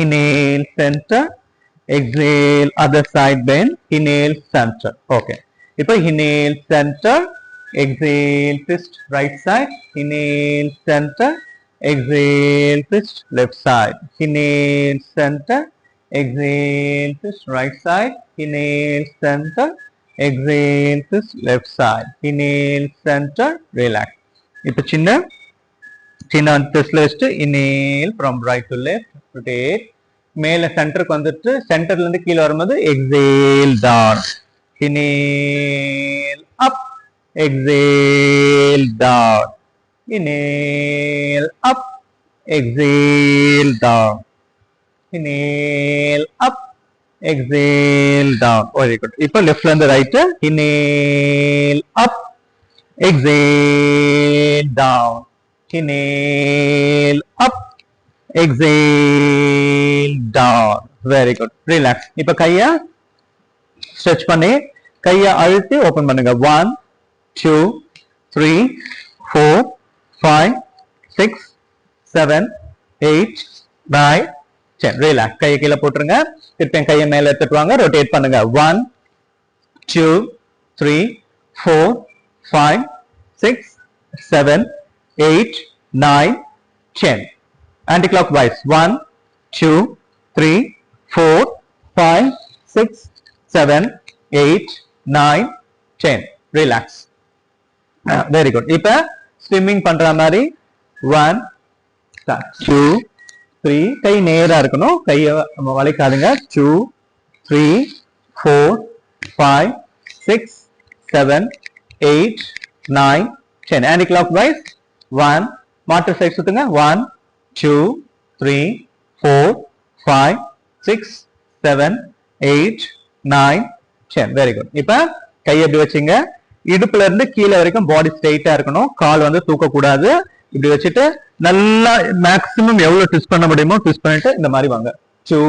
inhale center, exhale other side bend, inhale center. Okay, இப்போ inhale center, exhale twist right side, inhale center, exhale twist left side, inhale center, exhale twist right side, inhale center, exhale twist left side, inhale center, relax. இப்போ சின்ன twistல வச்சுட்டு inhale from right to left, rotate, மேல சென்டருக்கு வந்துட்டு சென்டர்ல இருந்து கீழ வரும்போது exhale down, inhale up, exhale down, inhale up, exhale down, inhale up, exhale down. Very good. இப்போ லெஃப்ட்ல இருந்து right, inhale up, exhale down, inhale up, exhale down. Very good. Relax. இப்போ கைய ஸ்ட்ரெச் பண்ணி கைய அழுத்தி ஓபன் பண்ணுங்க. 1 2 3 4 5 6 7 8 9 10. Relax. கைய கீழ போட்டுருங்க. திருப்பி கைய மேல எடுத்துட்டு வாங்க. ரொட்டேட் பண்ணுங்க. 1 2 3 4 5 6 7 8 9 10. Anti-clockwise. 1 2 3 4 5 6 7 8 9 10. Relax. Very good. இப்ப ஸ்விம்மிங் பண்ற மாதிரி 1 2 3, கை நேரா இருக்கணும், கைய வளைக்காதுங்க. 2 3 4 5 6 7 8 9 10. Anti-clockwise. 1, மாற்று சைடு சுத்துங்க. 1 2 3 4 5 6 7 8 9 10. Very good. இப்ப கையை எப்படி வச்சுங்க, இடுப்புல இருந்து கீழே வரைக்கும் பாடி ஸ்ட்ரெயிட்டா இருக்கணும், கால் வந்து தூக்க கூடாது. இப்படி வச்சுட்டு நல்லா மேக்ஸிமம் எவ்வளவு ட்விஸ்ட் பண்ண முடியுமோ ட்விஸ்ட் பண்ணிட்டு இந்த மாதிரி வாங்க. 2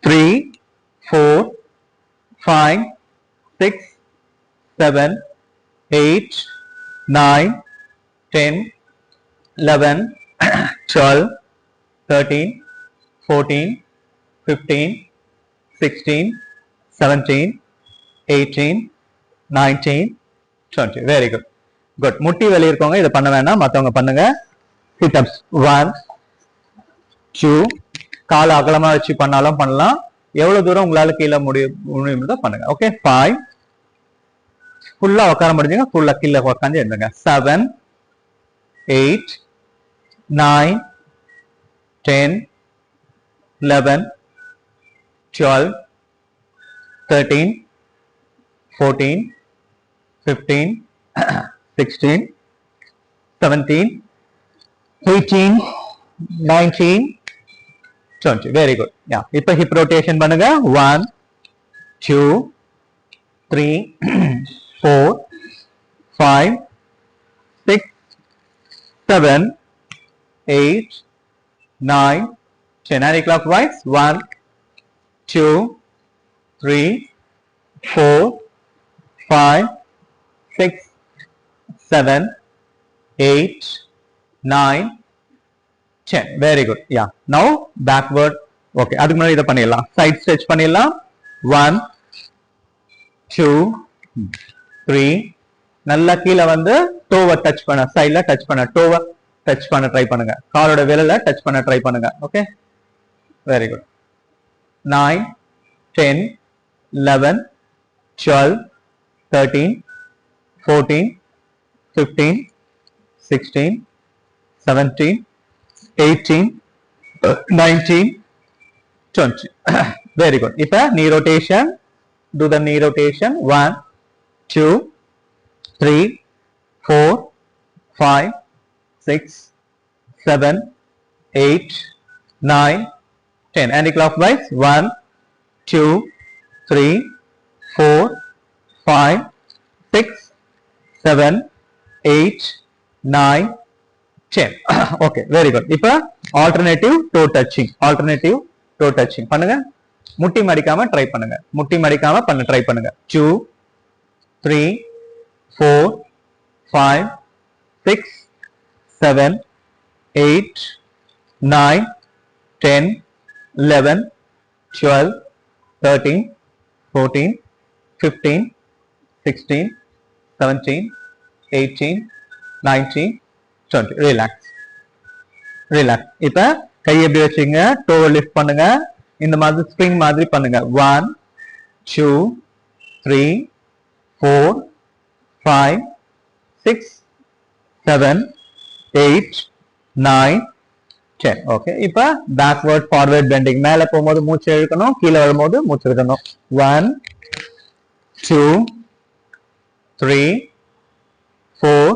3 4 5 6 7 8 9 10 11 12 13 14 15 16 17 18 19 20. Very good. குட். முட்டி வலி இருக்கவங்க இதை பண்ண வேணாம், மற்றவங்க பண்ணுங்க. சிட் அப்ஸ் 1 2, கால அகலமா வச்சு பண்ணாலும் பண்ணலாம், எவ்வளவு தூரம் உங்களால கீழே முடியும் பண்ணுங்க. ஓகே. 5, ஃபுல்லா உட்கார முடிஞ்சுங்க, ஃபுல்லா கீழே உட்காந்து எழுதுங்க. 7 8 9 10 11 12 13 14 15 16 17 18 19 20. Very good. Yeah. இப்ப hip rotation பண்ணுங்க. 1 2 3 4 5 6 7 8 9 10. Anti-clockwise. 1 2 3 4 5 6 7 8 9 10. Very good. Yeah. Now backward. Okay. அதுக்கு முன்னாடி இதை பண்ணிடலாம். Side stretch பண்ணிடலாம். 1 2 3. நல்லா கீழே வந்து டோவை டச் பண்ண, சைட்ல டச் பண்ண, டோவை டச் பண்ண ட்ரை பண்ணுங்க. காலோட விரல டச் பண்ண ட்ரை பண்ணுங்க. Okay. Very good. 9 10 11 12 13 14 15 16 17 18 19 20. Very good. இப்ப knee rotation. Do the knee rotation. 1 2 3 4 5 6 7 8 9 10. Anti-clockwise. 1 2 3 4 5 6 7 8 9 10. Okay. Very good. இப்ப alternative toe touching. Alternative toe touching பண்ணுங்க. முட்டி மடிக்காம ட்ரை பண்ணுங்க. முட்டி மடிக்காம பண்ண ட்ரை பண்ணுங்க. 2 3 4 5 6 7 8 9 10 11, 12, 13, 14, 15, 16, 17, 18, 19, 20. Relax relax. இப்ப கை எப்படி வச்சுங்க, டோ லிஃப்ட் பண்ணுங்க, இந்த மாதிரி ஸ்ப்ரிங் மாதிரி பண்ணுங்க. 1, 2, 3, 4, 5, 6, 7, 8, 9, 10. ஓகே. இப்ப பேக்வர்ட் ஃபார்வர்ட் பெண்டிங். மேல போகும்போது மூச்சு இழுக்கணும், கீழே வரும்போது மூச்சு இழுக்கணும். 1, 2, 3, 4,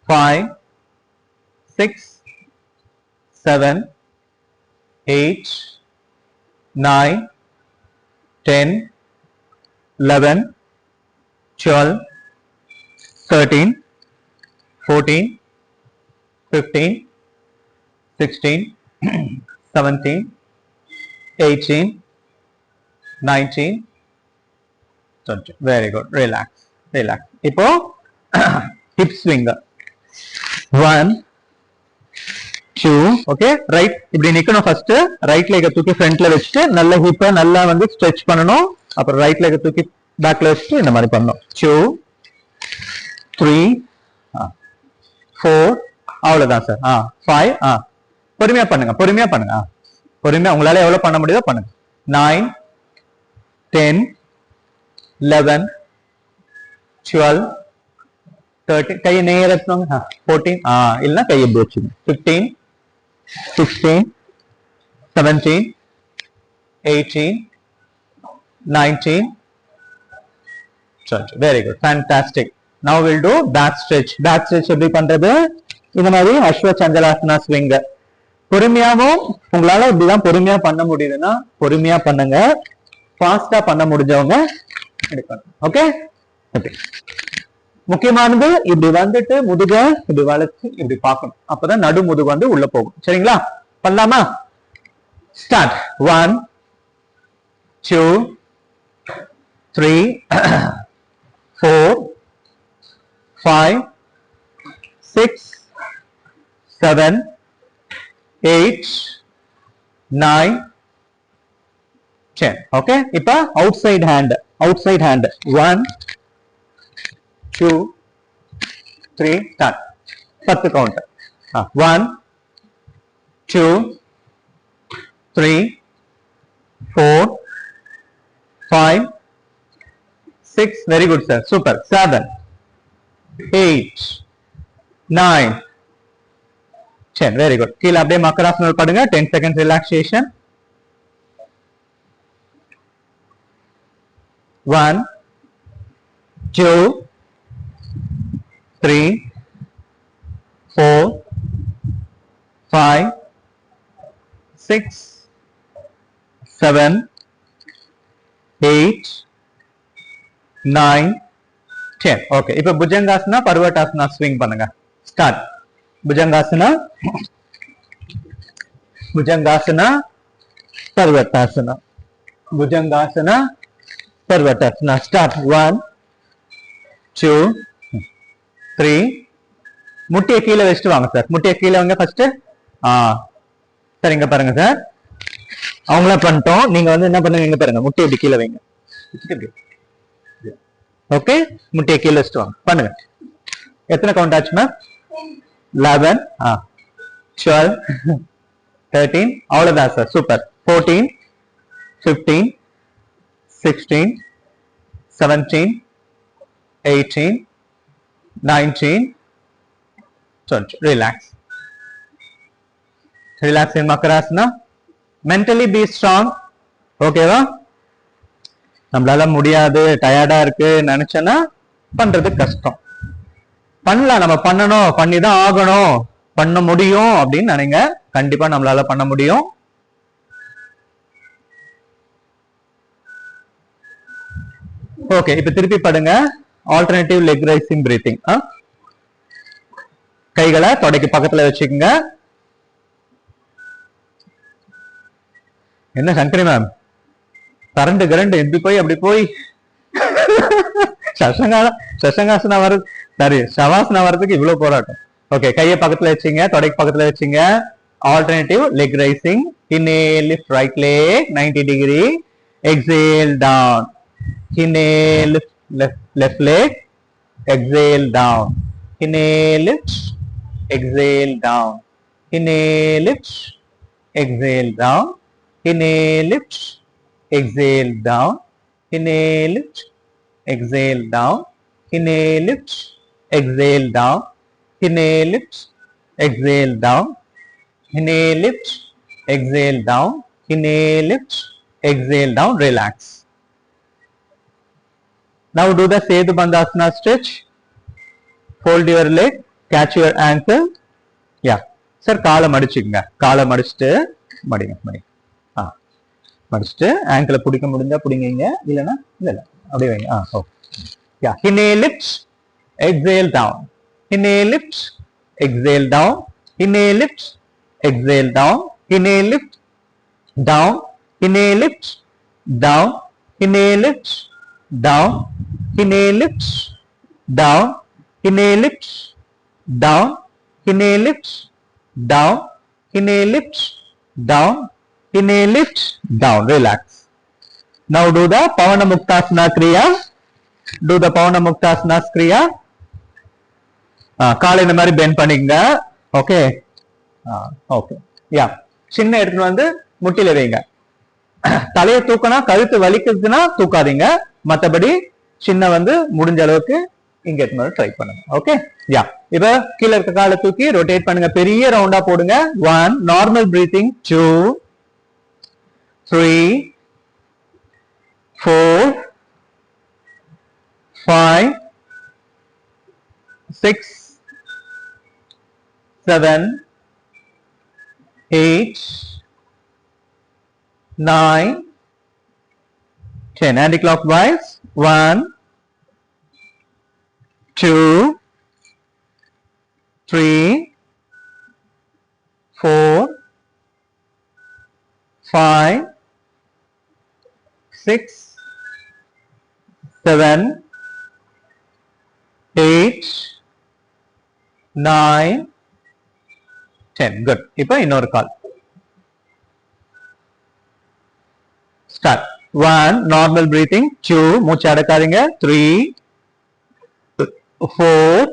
5, 6, 7, 8, 9, 10, 11, 12, 13, 14, 15, 16, 17, 18, 19, 20. Very good. Relax. Relax. இப்போ hip swing. 1, 2. ஓகே. ரைட் இப்படி நிக்கணும். ஃபர்ஸ்ட் ரைட் லெக் தூக்கி ஃப்ரண்ட்ல வச்சுட்டு நல்ல ஹிப்பை நல்லா வந்து ஸ்ட்ரெச் பண்ணணும். அப்புறம் ரைட் லெக் தூக்கி பேக்ல வச்சுட்டு இந்த மாதிரி பண்ணணும். 2, 3, 4. அவ்வளவுதான் சார். 5. பொறுமையா பண்ணுங்க, பொறுமையா பண்ணுங்க. பொறுமையா உங்களால எவ்வளவு பண்ண முடியுதோ பண்ணுங்க. 9, 10, 11, 12, 13. கையை நேரா எடுத்துவாங்க. 14. இல்லைன்னா கையை எப்படி வச்சுங்க. 15, 16, 17, 18, 19, 20. Very good. Fantastic. Now we'll do back stretch. Back stretch எப்படி பண்றது? இந்த மாதிரி அஸ்வ சந்திராசனா ஸ்விங். பொறுமையாவும் உங்களால இப்படிதான் பொறுமையா பண்ண முடியுதுன்னா பொறுமையா பண்ணுங்க. ஃபாஸ்டா பண்ண முடிஞ்சவங்க ஓகே. ஓகே. முக்கியமானது இப்படி வந்துட்டு முதுக இப்படி வளைச்சு இப்படி பார்க்கணும். அப்பதான் நடு முதுகு வந்து உள்ள போகும். சரிங்களா? பண்ணலாமா? ஸ்டார்ட். 1, 2, 3, 4, 5, 6, 7, 8, 9, 10. ஓகே. இப்ப outside hand. Outside hand. 1, 2, 3, start. 10 count. 1, 2, 3, 4, 5, 6. Very good, sir. Super. 7, 8, 9, 10. Very good. கீழே அப்படியே மக்கராசனம் படுங்க. 10 seconds relaxation. 1, 2, 3, 4, 5, 6, 7, 8, 9, 10. ஓகே. இப்ப புஜங்காசனா பர்வட்டாசனா ஸ்விங் பண்ணுங்க. ஸ்டார்ட். புஜங்காசனா, புஜங்காசனா, பர்வட்டாசனா, புஜங்காசனா, பர்வட்டாசனா. ஸ்டார்ட். 1, 2, 3. முட்டியை கீழே வச்சுட்டு வாங்க சார். முட்டியை கீழே வாங்க ஃபர்ஸ்ட். சார் இங்க பாருங்க சார். அவங்கள பண்ணிட்டோம். நீங்க வந்து என்ன பண்ணுங்க, இங்க பாருங்க. முட்டியை இப்படி கீழே வைங்க. ஓகே. முட்டியை கீழே வச்சுட்டு வாங்க. பண்ணுங்க. எத்தனை கவுண்ட் ஆச்சு மேம்? 11, 12, 13. அவ்வளவுதான் sir. Super. 14, 15, 16, 17, 18, 19, 20. Relax. Relax in Makarasana. Mentally be strong. ஓகேவா? நம்மளால முடியாது, டயர்டா இருக்கு நினைச்சேன்னா பண்றது கஷ்டம். பண்ணலாம். நம்ம பண்ணணும், பண்ணிதான் ஆகணும், பண்ண முடியும் அப்படின்னு நினைங்க. கண்டிப்பா நம்மளால பண்ண முடியும். ஓகே. இப்ப திருப்பி படுங்க. Alternative leg raising breathing. கைகளை தொடைக்கு பக்கத்துல வச்சுக்கோங்க. என்ன சங்கரி மேம், கரண்ட் கரண்ட் எப்படி போய் அப்படி போய் சசங்காசனா வருது, சாரி சவாசனா வர்றதுக்கு இவ்வளவு போராட்டம். ஓகே. கையை பக்கத்துல வச்சுங்க, தொடைக்கு பக்கத்துல வச்சுங்க. Alternative leg raising. Inhale, lift right leg 90 degree. Exhale down. Inhale, left leg. Exhale down. Inhale, lift. Exhale down. Inhale, lift. Exhale down. Inhale, lift. Exhale down. Inhale, lift. Exhale down. Inhale, lift. Exhale down. Inhale, lift. Exhale down. Inhale, lift. Exhale down. Inhale, lift. Exhale down. Relax. Now do the Setu Bandhasana stretch. Fold your leg. Catch your ankle. Yeah. Sir, காலை மடிச்சுங்க. காலை மடிச்சிட்டு மடிங்க. மடிச்சிட்டு ankle பிடிக்க முடிஞ்சா பிடிங்க. இல்லைன்னா இல்ல அப்படியே வைங்க. Okay. Yeah. Inhale, lift. Exhale down. Inhale, lift. Exhale down. Inhale, lift. Exhale down. Inhale, lift. Down. Inhale, lift. Down. Inhale, lift. Down. Inhale, lift. Down. Inhale, lift. Down. Inhale, lift. Down. Inhale, lift. Down. Inhale, lift. Down. Relax. Now do the Pavana Muktasana Kriya. Do the Pavana Muktasana Kriya. காலை இந்த மாதிரி bend பண்ணிக்கங்க. Okay. Okay. யா. சின்ன எடுத்துட்டு வந்து முட்டில வைங்க. தலையை தூக்கினா கழுத்து வலிக்குதுன்னா தூக்காதீங்க. மற்றபடி சின்ன வந்து முடிஞ்ச அளவுக்கு இங்க எடுத்து ட்ரை பண்ணுங்க. ஓகே. யா. இப்ப கீழே இருக்க காலை தூக்கி ரொட்டேட் பண்ணுங்க. பெரிய ரவுண்டா போடுங்க. 1 நார்மல் பிரீத்திங், 2 3 4 5 6 7 8 9 10. Anti-clockwise. 1 2 3 4 5 6 7 8 9 10. Good. இப்போ இன்னொரு கால். Start. 1 normal breathing, 2 மூச்சு அடக்காதீங்க, 3 4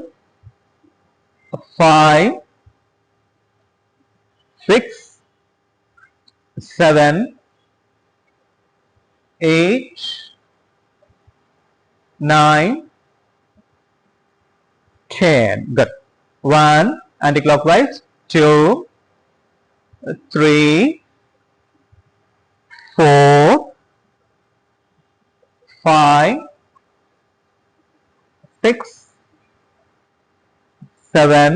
5 6 7 8 9 10. Good. 1 anti-clockwise, 2 3 4 5 6 7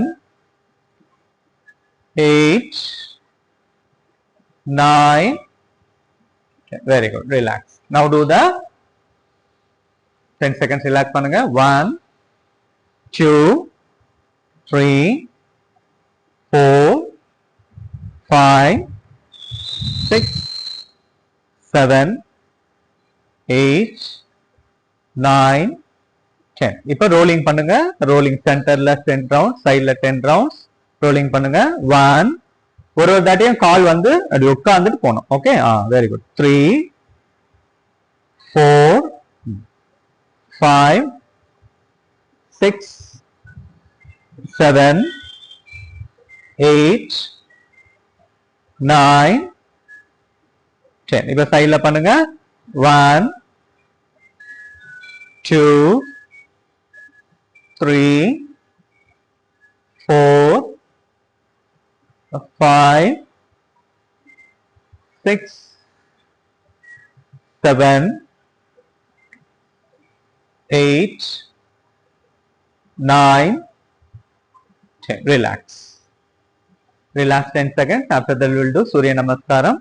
8 9 10. Very good. Relax. Now do the 10 seconds relax பண்ணுங்க. 1 2 3 4 5 6 7 8 9 10. இப்போ ரோலிங் பண்ணுங்க. ரோலிங் சென்டர்ல 10 ரவுண்ட்ஸ், சைடுல 10 ரவுண்ட்ஸ் ரோலிங் பண்ணுங்க. 1 ஒரு தாட்டியும் கால் வந்து அப்படி உட்கார்ந்துட்டு போகணும். ஓகே. Very good. 3 4 5 6 7 8 9 10. இப்போ சைடுல பண்ணுங்க. 1 2 3 4 5 6 7 8 9 10. Relax. Relax 10 seconds. After that we will do Surya Namaskaram.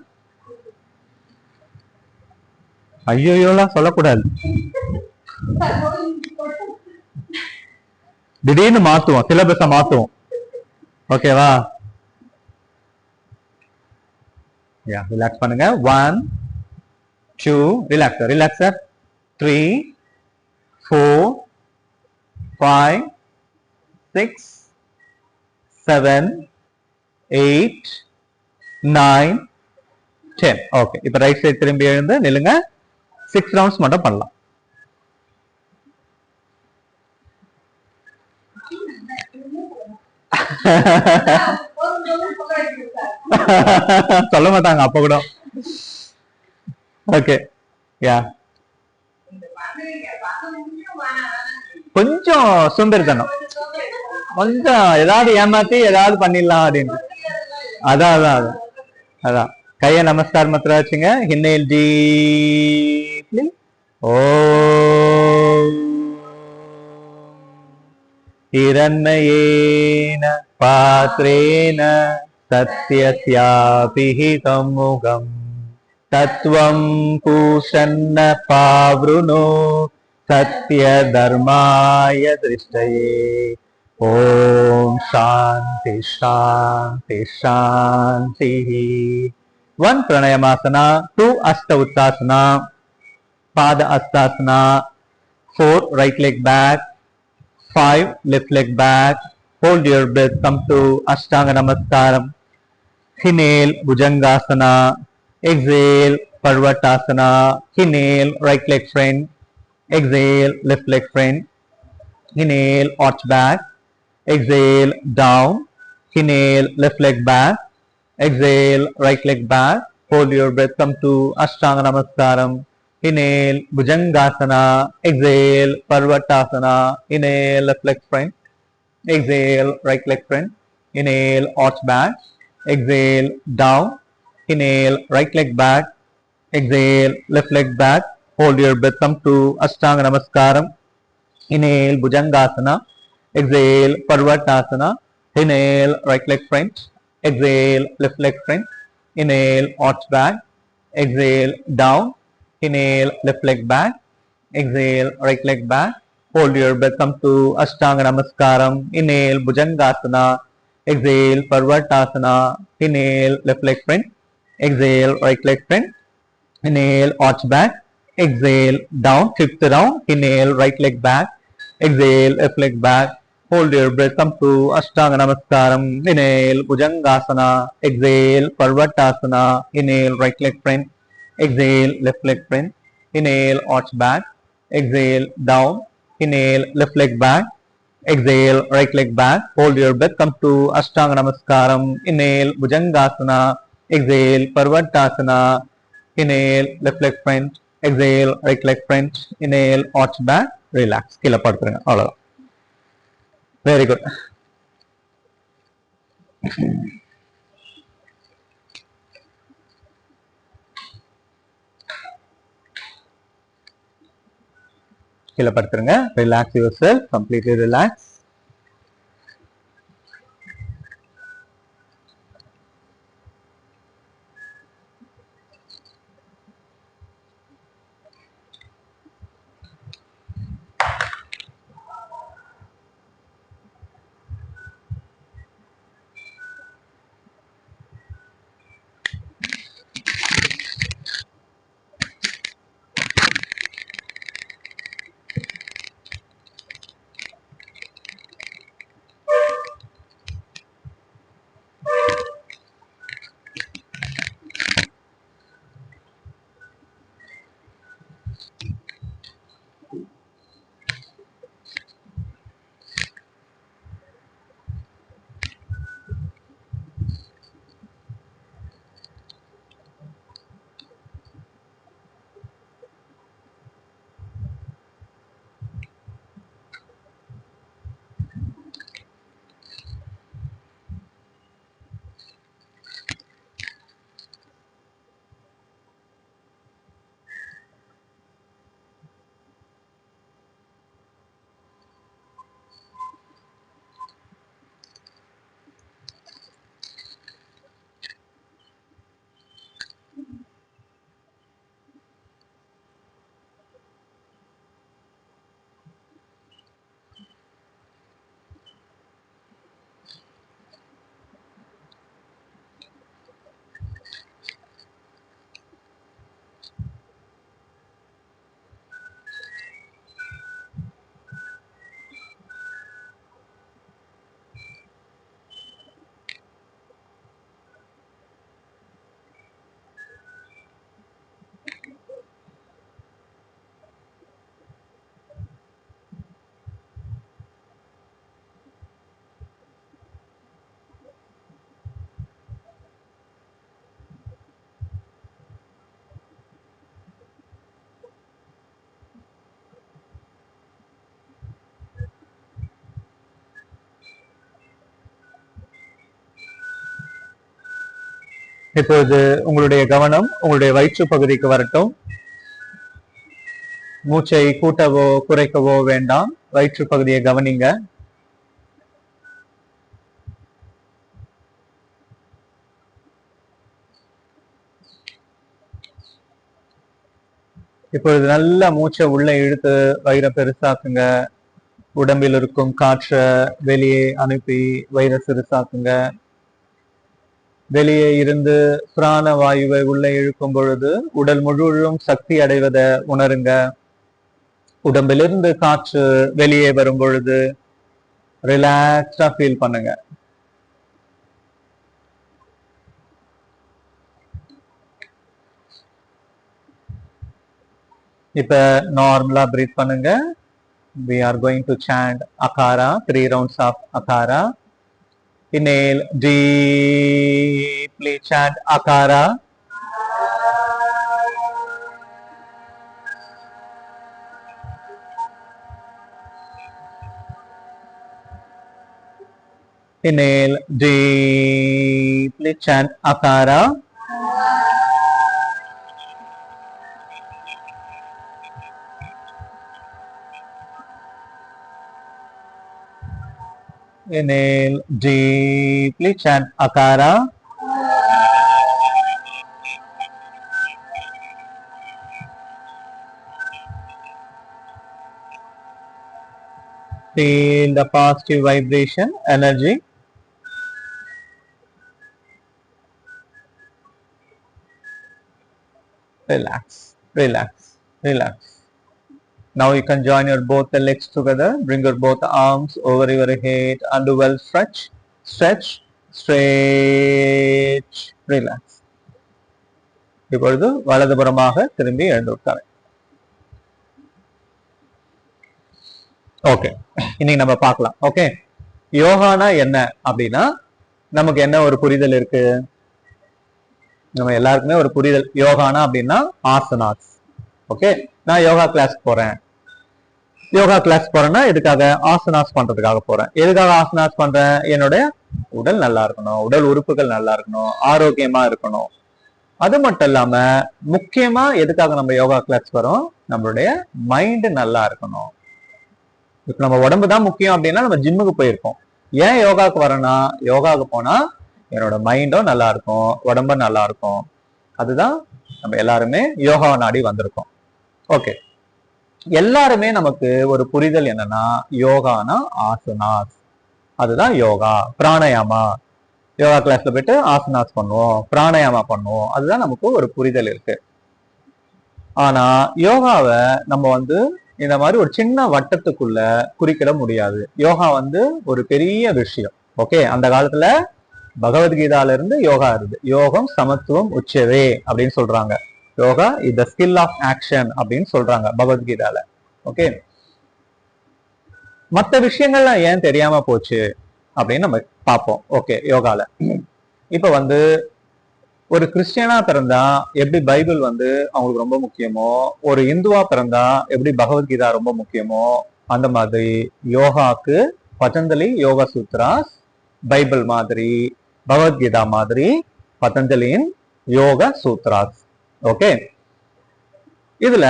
ஐயோலாம் சொல்லக்கூடாது. திடீர்னு மாத்துவோம், சிலபஸ மாத்துவோம். ஓகேவா? யா. ரிலாக்ஸ் பண்ணுங்க. 1 2 ரிலாக்ஸ் ரிலாக்ஸ் 3 4 5 6 7 8 9, 10. ஓகே, இப்போ ரைட் சைடு திரும்பி எழுந்து நில்லுங்க. 6 ரவுண்ட்ஸ் மட்டும் பண்ணலாம். சொல்ல மாட்டாங்க அப்ப கூட. ஓகே, யா கொஞ்சம் சோம்பேறித்தனம், கொஞ்சம் ஏதாவது ஏமாத்தி ஏதாவது பண்ணிடலாம் அப்படின்னு. அதான் அதான் அதான் அதான் கைய நமஸ்காரம் மாத்திரம் வச்சுங்க. இன்னேல் டீப்லி. ஓ हिरण्मयेन पात्रेण सत्यस्यापिहितं मुखं तत्त्वं पूषन्न पावृणो सत्यधर्माय दृष्टये. ओम शांति शांति शांति. 1 pranayamasana, 2 asta uttasana, pada astasana, 4 right leg back, 5 left leg back. Hold your breath. Come to Ashtanga Namaskaram. Inhale Bhujangasana. Exhale Parvatasana. Inhale right leg front. Exhale left leg front. Inhale arch back. Exhale down. Inhale left leg back. Exhale right leg back. Hold your breath. Come to Ashtanga Namaskaram. Inhale Bhujangasana. Exhale Parvatasana. Inhale left leg front. Exhale right leg front. Inhale arch back. Exhale down. Inhale right leg back. Exhale left leg back. Hold your breath. Come to Ashtanga Namaskaram. Inhale Bhujangasana. Exhale Parvatasana. Inhale right leg front. Exhale left leg front. Inhale arch back. Exhale down. Inhale left leg back. Exhale right leg back. Hold your breath. Come to Ashtanga Namaskaram. Inhale Bhujangasana. Exhale Parvatasana. Inhale left leg front. Exhale right leg front. Inhale arch back. Exhale down. 5th round. Inhale right leg back. Exhale left leg back. Hold your breath. Come to Ashtanga Namaskaram. Inhale Bhujangasana. Exhale Parvatasana. Inhale right leg front. Exhale left leg front. Inhale arch back. Exhale down. Inhale left leg back. Exhale right leg back. Hold your breath. Come to Ashtanga Namaskaram. Inhale Bhujangasana. Exhale Parvatasana. Inhale left leg front. Exhale right leg front. Inhale arch back. Relax. கீழே படுத்துருங்க. அவ்வளவுதான். Very good. கீழே படுத்துருங்க. Relax yourself. Completely relax. இப்பொழுது உங்களுடைய கவனம் உங்களுடைய வயிற்று பகுதிக்கு வரட்டும். மூச்சை கூட்டவோ குறைக்கவோ வேண்டாம். வயிற்று பகுதியை கவனிங்க. இப்பொழுது நல்ல மூச்சை உள்ள இழுத்து வயிறை பெருசாக்குங்க. உடம்பில் இருக்கும் காற்றை வெளியே அனுப்பி வயிறை சிறுசாக்குங்க. வெளியே இருந்து பிராண வாயுவை உள்ள இழுக்கும் பொழுது உடல் முழுவதும் சக்தி அடைவதை உணருங்க. உடம்பிலிருந்து காற்று வெளியே வரும் பொழுது ரிலாக்ஸ்டா ஃபீல் பண்ணுங்க. இப்ப நார்மலா பிரீத் பண்ணுங்க. We are going to chant Akara, 3 rounds of Akara. Inhale, deeply chant Akara. Inhale, deeply chant Akara. Inhale, deeply chant Akara. Feel the positive vibration, energy. Relax, relax, relax. Now you can join your both the legs together. Bring your both arms over your head and do well stretch, stretch, stretch, relax. இப்பொழுது வலதுபுறமாக திரும்பி எழுந்து உட்காருங்க. Okay, இன்னைக்கு நம்ம பார்க்கலாம். Okay, யோகானா என்ன அப்படின்னா நமக்கு என்ன ஒரு புரிதல் இருக்கு? நம்ம எல்லாருக்குமே ஒரு புரிதல். யோகானா அப்படின்னா ஆசனாஸ். ஓகே, நான் யோகா கிளாஸ் போறேன். யோகா கிளாஸ் போறேன்னா எதுக்காக? ஆசனாஸ் பண்றதுக்காக போறேன். எதுக்காக ஆசனாஸ் பண்றேன்? என்னுடைய உடல் நல்லா இருக்கணும், உடல் உறுப்புகள் நல்லா இருக்கணும், ஆரோக்கியமா இருக்கணும். அது மட்டும் இல்லாம முக்கியமா எதுக்காக நம்ம யோகா கிளாஸ் வரோம்? நம்மளுடைய மைண்ட் நல்லா இருக்கணும். இப்ப நம்ம உடம்பு தான் முக்கியம் அப்படின்னா நம்ம ஜிம்முக்கு போயிருக்கோம். ஏன் யோகாவுக்கு வரேன்னா, யோகாவுக்கு போனா என்னோட மைண்டும் நல்லா இருக்கும், உடம்பும் நல்லா இருக்கும். அதுதான் நம்ம எல்லாருமே யோகாவை நாடி வந்திருக்கோம். ஓகே, எல்லாருமே நமக்கு ஒரு புரிதல் என்னன்னா, யோகானா ஆசனாஸ். அதுதான் யோகா. பிராணயாமா, யோகா கிளாஸ்ல போயிட்டு ஆசனாஸ் பண்ணுவோம், பிராணயாமா பண்ணுவோம். அதுதான் நமக்கு ஒரு புரிதல் இருக்கு. ஆனா யோகாவை நம்ம இந்த மாதிரி ஒரு சின்ன வட்டத்துக்குள்ள குறிக்கிட முடியாது. யோகா ஒரு பெரிய விஷயம். ஓகே, அந்த காலத்துல பகவத்கீதால இருந்து யோகா இருக்கு. யோகம் சமத்துவம் உச்சவே அப்படின்னு சொல்றாங்க. Yoga is the skill of action அப்படின்னு சொல்றாங்க பகவத்கீதால. ஓகே, மற்ற விஷயங்கள்லாம் ஏன் தெரியாம போச்சு அப்படின்னு நம்ம பார்ப்போம். ஓகே, யோகால இப்ப ஒரு கிறிஸ்டியனா பிறந்தா எப்படி பைபிள் அவங்களுக்கு ரொம்ப முக்கியமோ, ஒரு இந்துவா பிறந்தா எப்படி பகவத்கீதா ரொம்ப முக்கியமோ, அந்த மாதிரி யோகாக்கு பதஞ்சலி யோகா சூத்ராஸ் பைபிள் மாதிரி, பகவத்கீதா மாதிரி பதஞ்சலியின் யோக சூத்ராஸ். ஓகே, இதுல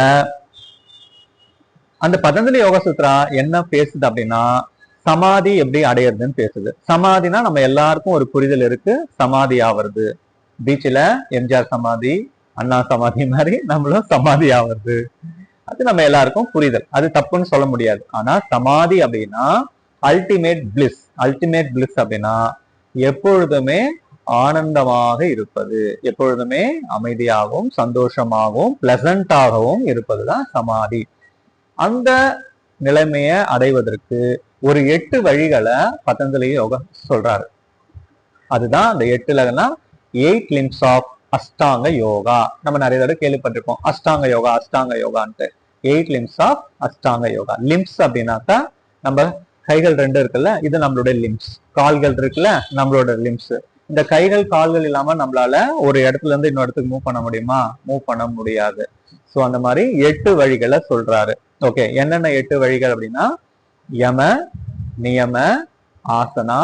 அந்த பதஞ்சலி யோக சூத்ரா என்ன பேசுது அப்படின்னா, சமாதி எப்படி அடையிறதுன்னு பேசுது. சமாதினா நம்ம எல்லாருக்கும் ஒரு புரிதல் இருக்கு, சமாதி ஆவறது. பீச்சில் எம்ஜிஆர் சமாதி, அண்ணா சமாதி மாதிரி நம்மளும் சமாதி ஆவறது. அது நம்ம எல்லாருக்கும் புரிதல். அது தப்புன்னு சொல்ல முடியாது. ஆனா சமாதி அப்படின்னா அல்டிமேட் பிளிஸ். அல்டிமேட் பிளிஸ் அப்படின்னா எப்பொழுதுமே ஆனந்தமாக இருப்பது, எப்பொழுதுமே அமைதியாகவும் சந்தோஷமாகவும் பிளசண்டாகவும் இருப்பதுதான் சமாதி. அந்த நிலைமையை அடைவதற்கு ஒரு 8 வழிகளை பதஞ்சலி யோகா சொல்றாரு. அதுதான் அந்த 8 limbs ஆஃப் அஷ்டாங்க யோகா. நம்ம நிறைய தடவை கேள்விப்பட்டிருப்போம் அஷ்டாங்க யோகா, அஷ்டாங்க யோகான்ட்டு. 8 limbs of Ashtanga yoga. Limbs அப்படின்னாக்கா நம்ம கைகள் 2 இருக்குல்ல, இது நம்மளுடைய லிம்ஸ். கால்கள் இருக்குல்ல, நம்மளோட லிம்ஸ். இந்த கைகள் கால்கள் இல்லாம நம்மளால ஒரு இடத்துல இருந்து இன்னொரு இடத்துக்கு மூவ் பண்ண முடியுமா? மூவ் பண்ண முடியாது. ஸோ அந்த மாதிரி 8 வழிகளை சொல்றாரு. ஓகே, என்னென்ன 8 வழிகள் அப்படின்னா, யம, நியம, ஆசனா,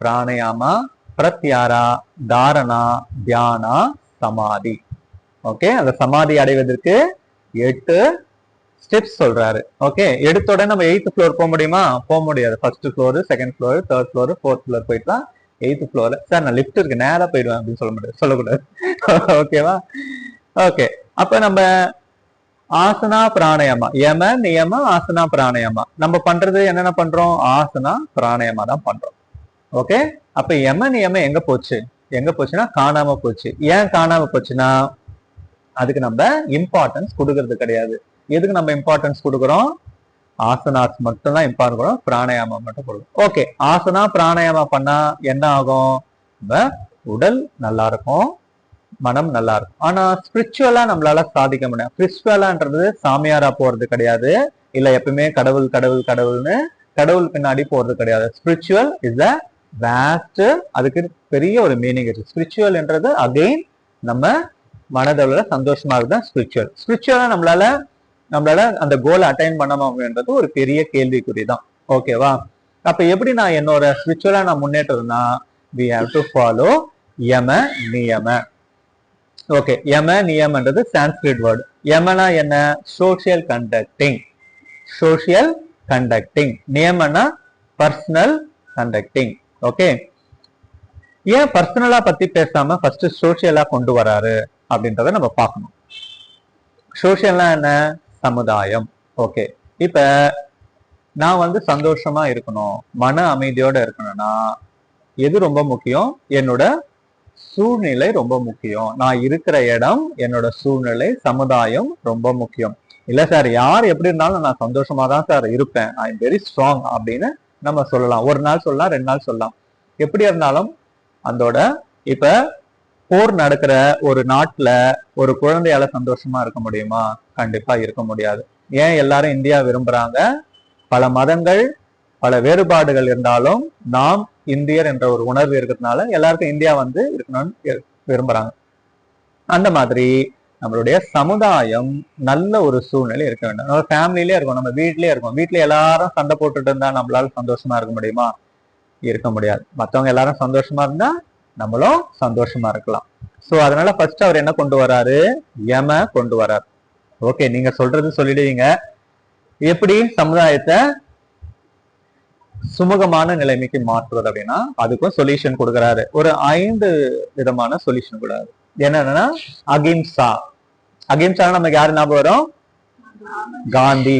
பிராணயாமா, பிரத்யாரா, தாரணா, தியானா, சமாதி. ஓகே, அந்த சமாதி அடைவதற்கு 8 ஸ்டெப்ஸ் சொல்றாரு. ஓகே, எடுத்தோட நம்ம 8th ஃப்ளோர் போக முடியுமா? போக முடியாது. First floor, second floor, third floor, fourth floor போயிட்டு தான் 8th ஃப்ளோர். சார் நான் லிஃப்ட் இருக்கு நேரா போயிடுவேன் அப்படின்னு சொல்ல முடியாது, சொல்லக்கூடாது. ஓகேவா? ஓகே, அப்ப நம்ம ஆசனா பிராணயமா, யம நியம ஆசனா பிராணயமா நம்ம பண்றது என்னென்ன பண்றோம்? ஆசனா பிராணயமா தான் பண்றோம். ஓகே, அப்ப யம நியம எங்க போச்சு? எங்க போச்சுன்னா காணாம போச்சு. ஏன் காணாம போச்சுன்னா அதுக்கு நம்ம இம்பார்ட்டன்ஸ் கொடுக்கறது கிடையாது. எதுக்கு நம்ம இம்பார்ட்டன்ஸ் கொடுக்குறோம்? ஆசனாஸ் மட்டும் தான் இம்பார்ட்டன்ஸ், பிராணயாமா மட்டும் கொடுக்கும். ஓகே, ஆசனா பிராணயாமா பண்ணா என்ன ஆகும்? உடல் நல்லா இருக்கும், மனம் நல்லா இருக்கும். ஆனா ஸ்பிரிச்சுவலா நம்மளால சாதிக்க முடியும். ஸ்பிரிச்சுவலான்றது சாமியாரா போறது கிடையாது, இல்ல எப்பவுமே கடவுள் கடவுள் கடவுள்னு கடவுள் பின்னாடி போறது கிடையாது. ஸ்பிரிச்சுவல் இஸ் அ வேஸ்ட், அதுக்கு பெரிய ஒரு மீனிங் இருக்கு. ஸ்பிரிச்சுவல்ன்றது அகைன் நம்ம மனதளவுல சந்தோஷமா இருக்குதான் ஸ்பிரிச்சுவல். ஸ்பிரிச்சுவலா நம்மளால அந்த கோலை அட்டைன் பண்ணணும்ன்றது ஒரு பெரிய கேள்விக்குறி தான். ஓகேவா? அப்ப எப்படி நான் என்னோட ஸ்பிரிச்சுவலா நான் முன்னேற்றம்னா we have to follow yama niyama. Okay, yama நியமன்றது சான்ஸ்கிரிட் வேர்டு. யமனா என்ன? Social conducting. Social conducting. நியமனா பர்சனல் கண்டக்டிங். ஓகே, ஏன் பர்சனலா பத்தி பேசாம ஃபர்ஸ்ட் சோசியலா கொண்டு வராரு அப்படின்றத நம்ம பார்க்கணும். சோசியல்னா என்ன? சமுதாயம். ஓகே, இப்ப நான் சந்தோஷமா இருக்கணும், மன அமைதியோட இருக்கணும்னா எது ரொம்ப முக்கியம்? என்னோட சூழ்நிலை ரொம்ப முக்கியம். நான் இருக்கிற இடம், என்னோட சூழ்நிலை, சமுதாயம் ரொம்ப முக்கியம். இல்ல சார், யார் எப்படி இருந்தாலும் நான் சந்தோஷமா தான் சார் இருப்பேன், ஐ எம் வெரி ஸ்ட்ராங் அப்படின்னு நம்ம சொல்லலாம். ஒரு நாள் சொல்லலாம், 2 நாள் சொல்லலாம். எப்படி இருந்தாலும் அதோட இப்ப போர் நடக்கிற ஒரு நாட்டுல ஒரு குழந்தையால சந்தோஷமா இருக்க முடியுமா? கண்டிப்பா இருக்க முடியாது. ஏன் எல்லாரும் இந்தியா விரும்புறாங்க? பல மதங்கள், பல வேறுபாடுகள் இருந்தாலும் நாம் இந்தியர் என்ற ஒரு உணர்வு இருக்கிறதுனால எல்லாருக்கும் இந்தியா இருக்கணும்னு விரும்புறாங்க. அந்த மாதிரி நம்மளுடைய சமுதாயம் நல்ல ஒரு சூழ்நிலை இருக்க வேண்டும். நம்ம ஃபேமிலிலே இருக்கும், நம்ம வீட்லயே இருக்கும். வீட்டுல எல்லாரும் சண்டை போட்டுட்டு இருந்தா நம்மளால சந்தோஷமா இருக்க முடியுமா? இருக்க முடியாது. மற்றவங்க எல்லாரும் சந்தோஷமா இருந்தா நம்மளும் சந்தோஷமா இருக்கலாம். சோ அதனால ஃபர்ஸ்ட் அவர் என்ன கொண்டு வராரு? யம கொண்டு வராரு. ஓகே, நீங்க சொல்றது சொல்லிடுவீங்க. எப்படி சமுதாயத்தை சுமூகமான நிலைமைக்கு மாற்றுவது அப்படின்னா அதுக்கும் சொல்யூஷன் கொடுக்குறாரு. ஒரு 5 விதமான சொல்யூஷன் கொடுக்குறாரு. என்னன்னா அகிம்சா. அகிம்சா நமக்கு யாரு ஞாபகம் வரும்? காந்தி.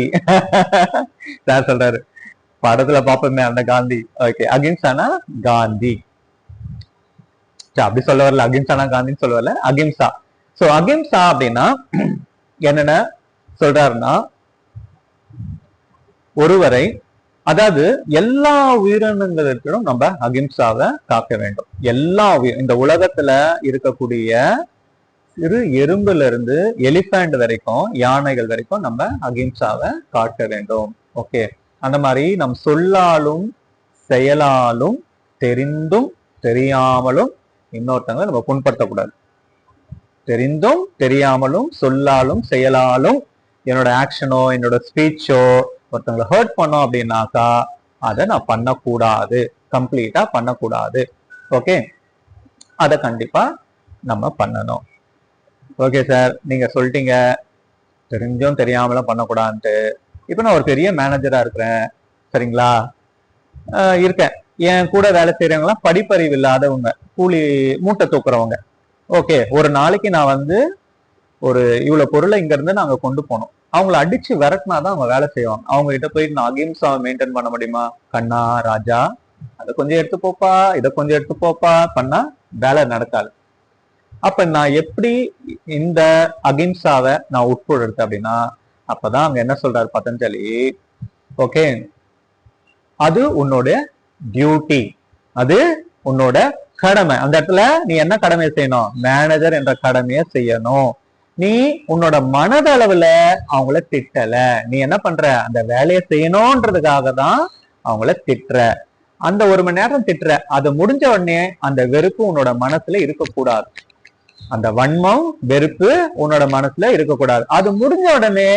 சார் சொல்றாரு, படத்துல பாப்போமே அந்த காந்தி. ஓகே, அகிம்சானா காந்தி. அப்படி சொல்ல வரல, அகிம்சானா காந்தின்னு சொல்ல வரல, அகிம்சா. சோ அகிம்சா அப்படின்னா என்னென்ன சொல்றாருன்னா, ஒருவரை, அதாவது எல்லா உயிரினங்களிடம் நம்ம அகிம்சாவை காக்க வேண்டும். எல்லா இந்த உலகத்துல இருக்கக்கூடிய சிறு எறும்புல இருந்து எலிபென்ட் வரைக்கும், யானைகள் வரைக்கும் நம்ம அகிம்சாவை காக்க வேண்டும். ஓகே, அந்த மாதிரி நம் சொல்லாலும் செயலாலும் தெரிந்தும் தெரியாமலும் இன்னொருத்தவங்க நம்ம புண்படுத்தக்கூடாது. தெரிந்தும் தெரியாமலும் சொல்லாலும் செயலாலும் என்னோட ஆக்ஷனோ என்னோட ஸ்பீச்சோ ஒருத்தவங்களை ஹர்ட் பண்ணோம் அப்படின்னாக்கா அதை நான் பண்ணக்கூடாது, கம்ப்ளீட்டா பண்ணக்கூடாது. ஓகே, அதை கண்டிப்பா நம்ம பண்ணணும். ஓகே சார், நீங்க சொல்லிட்டீங்க தெரிஞ்சும் தெரியாமலும் பண்ணக்கூடாதுன்ட்டு. இப்ப நான் ஒரு பெரிய மேனேஜரா இருக்கிறேன், சரிங்களா? இருக்கேன், என் கூட வேலை செய்யறவங்களாம் படிப்பறிவு இல்லாதவங்க, கூலி மூட்டை தூக்குறவங்க. ஓகே, ஒரு நாளைக்கு நான் ஒரு இவ்வளவு பொருளை இங்க இருந்து நாங்க கொண்டு போனோம். அவங்கள அடிச்சு விரட்டினாதான் அவங்க வேலை செய்வாங்க. அவங்க கிட்ட போயிட்டு நான் அகிம்சாவை மெயின்டைன் பண்ண முடியுமா? கண்ணா ராஜா, அதை கொஞ்சம் எடுத்து போப்பா, இதை கொஞ்சம் எடுத்து போப்பா பண்ணா வேலை நடக்காது. அப்ப நான் எப்படி இந்த அகிம்சாவை நான் உட்படுத்த அப்படின்னா, அப்பதான் அங்க என்ன சொல்றாரு பதஞ்சலி, ஓகே, அது உன்னோட டியூட்டி, அது உன்னோட கடமை. அந்த இடத்துல நீ என்ன கடமையை செய்யணும்? மேனேஜர் என்ற கடமையை செய்யணும். நீ உன்னோட மனதளவுல அவங்கள திட்டல, நீ என்ன பண்ற? அந்த வேலையை செய்யணும்ன்றதுக்காக தான் அவங்கள திட்டுற. அந்த 1 மணி நேரம் திட்டுற, அது முடிஞ்ச உடனே அந்த வெறுப்பு உன்னோட மனசுல இருக்கக்கூடாது. அந்த வன்மம், வெறுப்பு உன்னோட மனசுல இருக்கக்கூடாது. அது முடிஞ்ச உடனே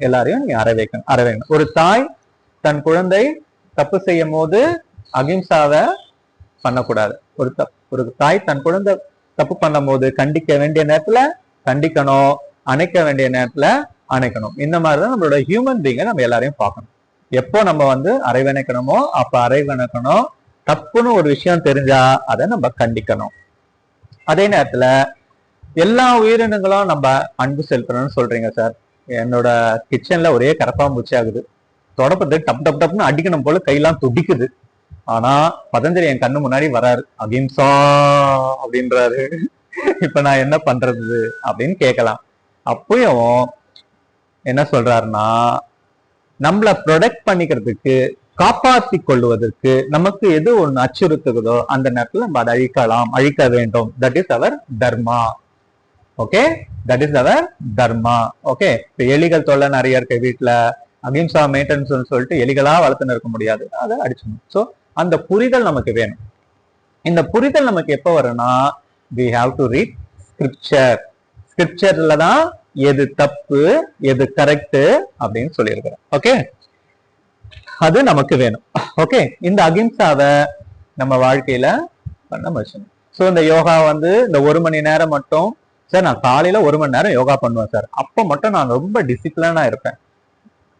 எல்லாரையும் நீ அரவைக்கணும். ஒரு தாய் தன் குழந்தை தப்பு செய்யும் போது அகிம்சாவை பண்ணக்கூடாது. ஒரு தாய் தன் குழந்தை தப்பு பண்ணும் போது கண்டிக்க வேண்டிய நேரத்துல கண்டிக்கணும், அணைக்க வேண்டிய நேரத்துல அணைக்கணும். இந்த மாதிரிதான் நம்மளோட ஹியூமன் பீங்கை நம்ம எல்லாரையும் பார்க்கணும். எப்போ நம்ம அரைவணைக்கணுமோ அப்ப அரைவணைக்கணும். தப்புன்னு ஒரு விஷயம் தெரிஞ்சா அதை நம்ம கண்டிக்கணும். அதே நேரத்துல எல்லா உயிரினங்களும் நம்ம அன்பு செலுத்தணும்னு சொல்றீங்க சார். என்னோட கிச்சன்ல ஒரே கரப்பாம்பூச்சி ஆகுது, தொடப்பத்தை டப் டப் டப்னு அடிக்கணும் போல கையெல்லாம் துடிக்குது. ஆனா பதஞ்சலி என் கண்ணு முன்னாடி வராரு, அகிம்சா அப்படின்றாரு. இப்ப நான் என்ன பண்றது அப்படின்னு கேட்கலாம். அப்பயும் என்ன சொல்றாருன்னா, நம்மள ப்ரொடெக்ட் பண்ணிக்கிறதுக்கு, காப்பாற்றி கொள்வதற்கு நமக்கு எது ஒண்ணு அச்சுறுத்துகிறதோ அந்த நேரத்துல நம்ம அதை அழிக்க வேண்டும். That is our dharma. Okay, that is our dharma. Okay, இப்ப எலிகள் தொல்லை நிறைய இருக்கு வீட்டுல, அகிம்சா மெயின்டெனன்ஸ் சொல்லிட்டு எலிகளா வளர்த்துன்னு இருக்க முடியாது, அதை அடிச்சிடணும். ஸோ அந்த புரிதல் நமக்கு வேணும். இந்த புரிதல் நமக்கு எப்ப வரும்னா, we have to read scripture. ஸ்கிரிப்சர்ல தான் எது தப்பு எது கரெக்ட் அப்படின்னு சொல்லியிருக்கிறேன். ஓகே, அது நமக்கு வேணும். ஓகே, இந்த அகிம்சாவை நம்ம வாழ்க்கையில பண்ண முடியும். ஸோ இந்த யோகா இந்த 1 மணி நேரம் மட்டும் சார், நான் காலையில 1 மணி நேரம் யோகா பண்ணுவேன் சார். அப்ப மட்டும் நான் ரொம்ப டிசிப்ளினா இருப்பேன்.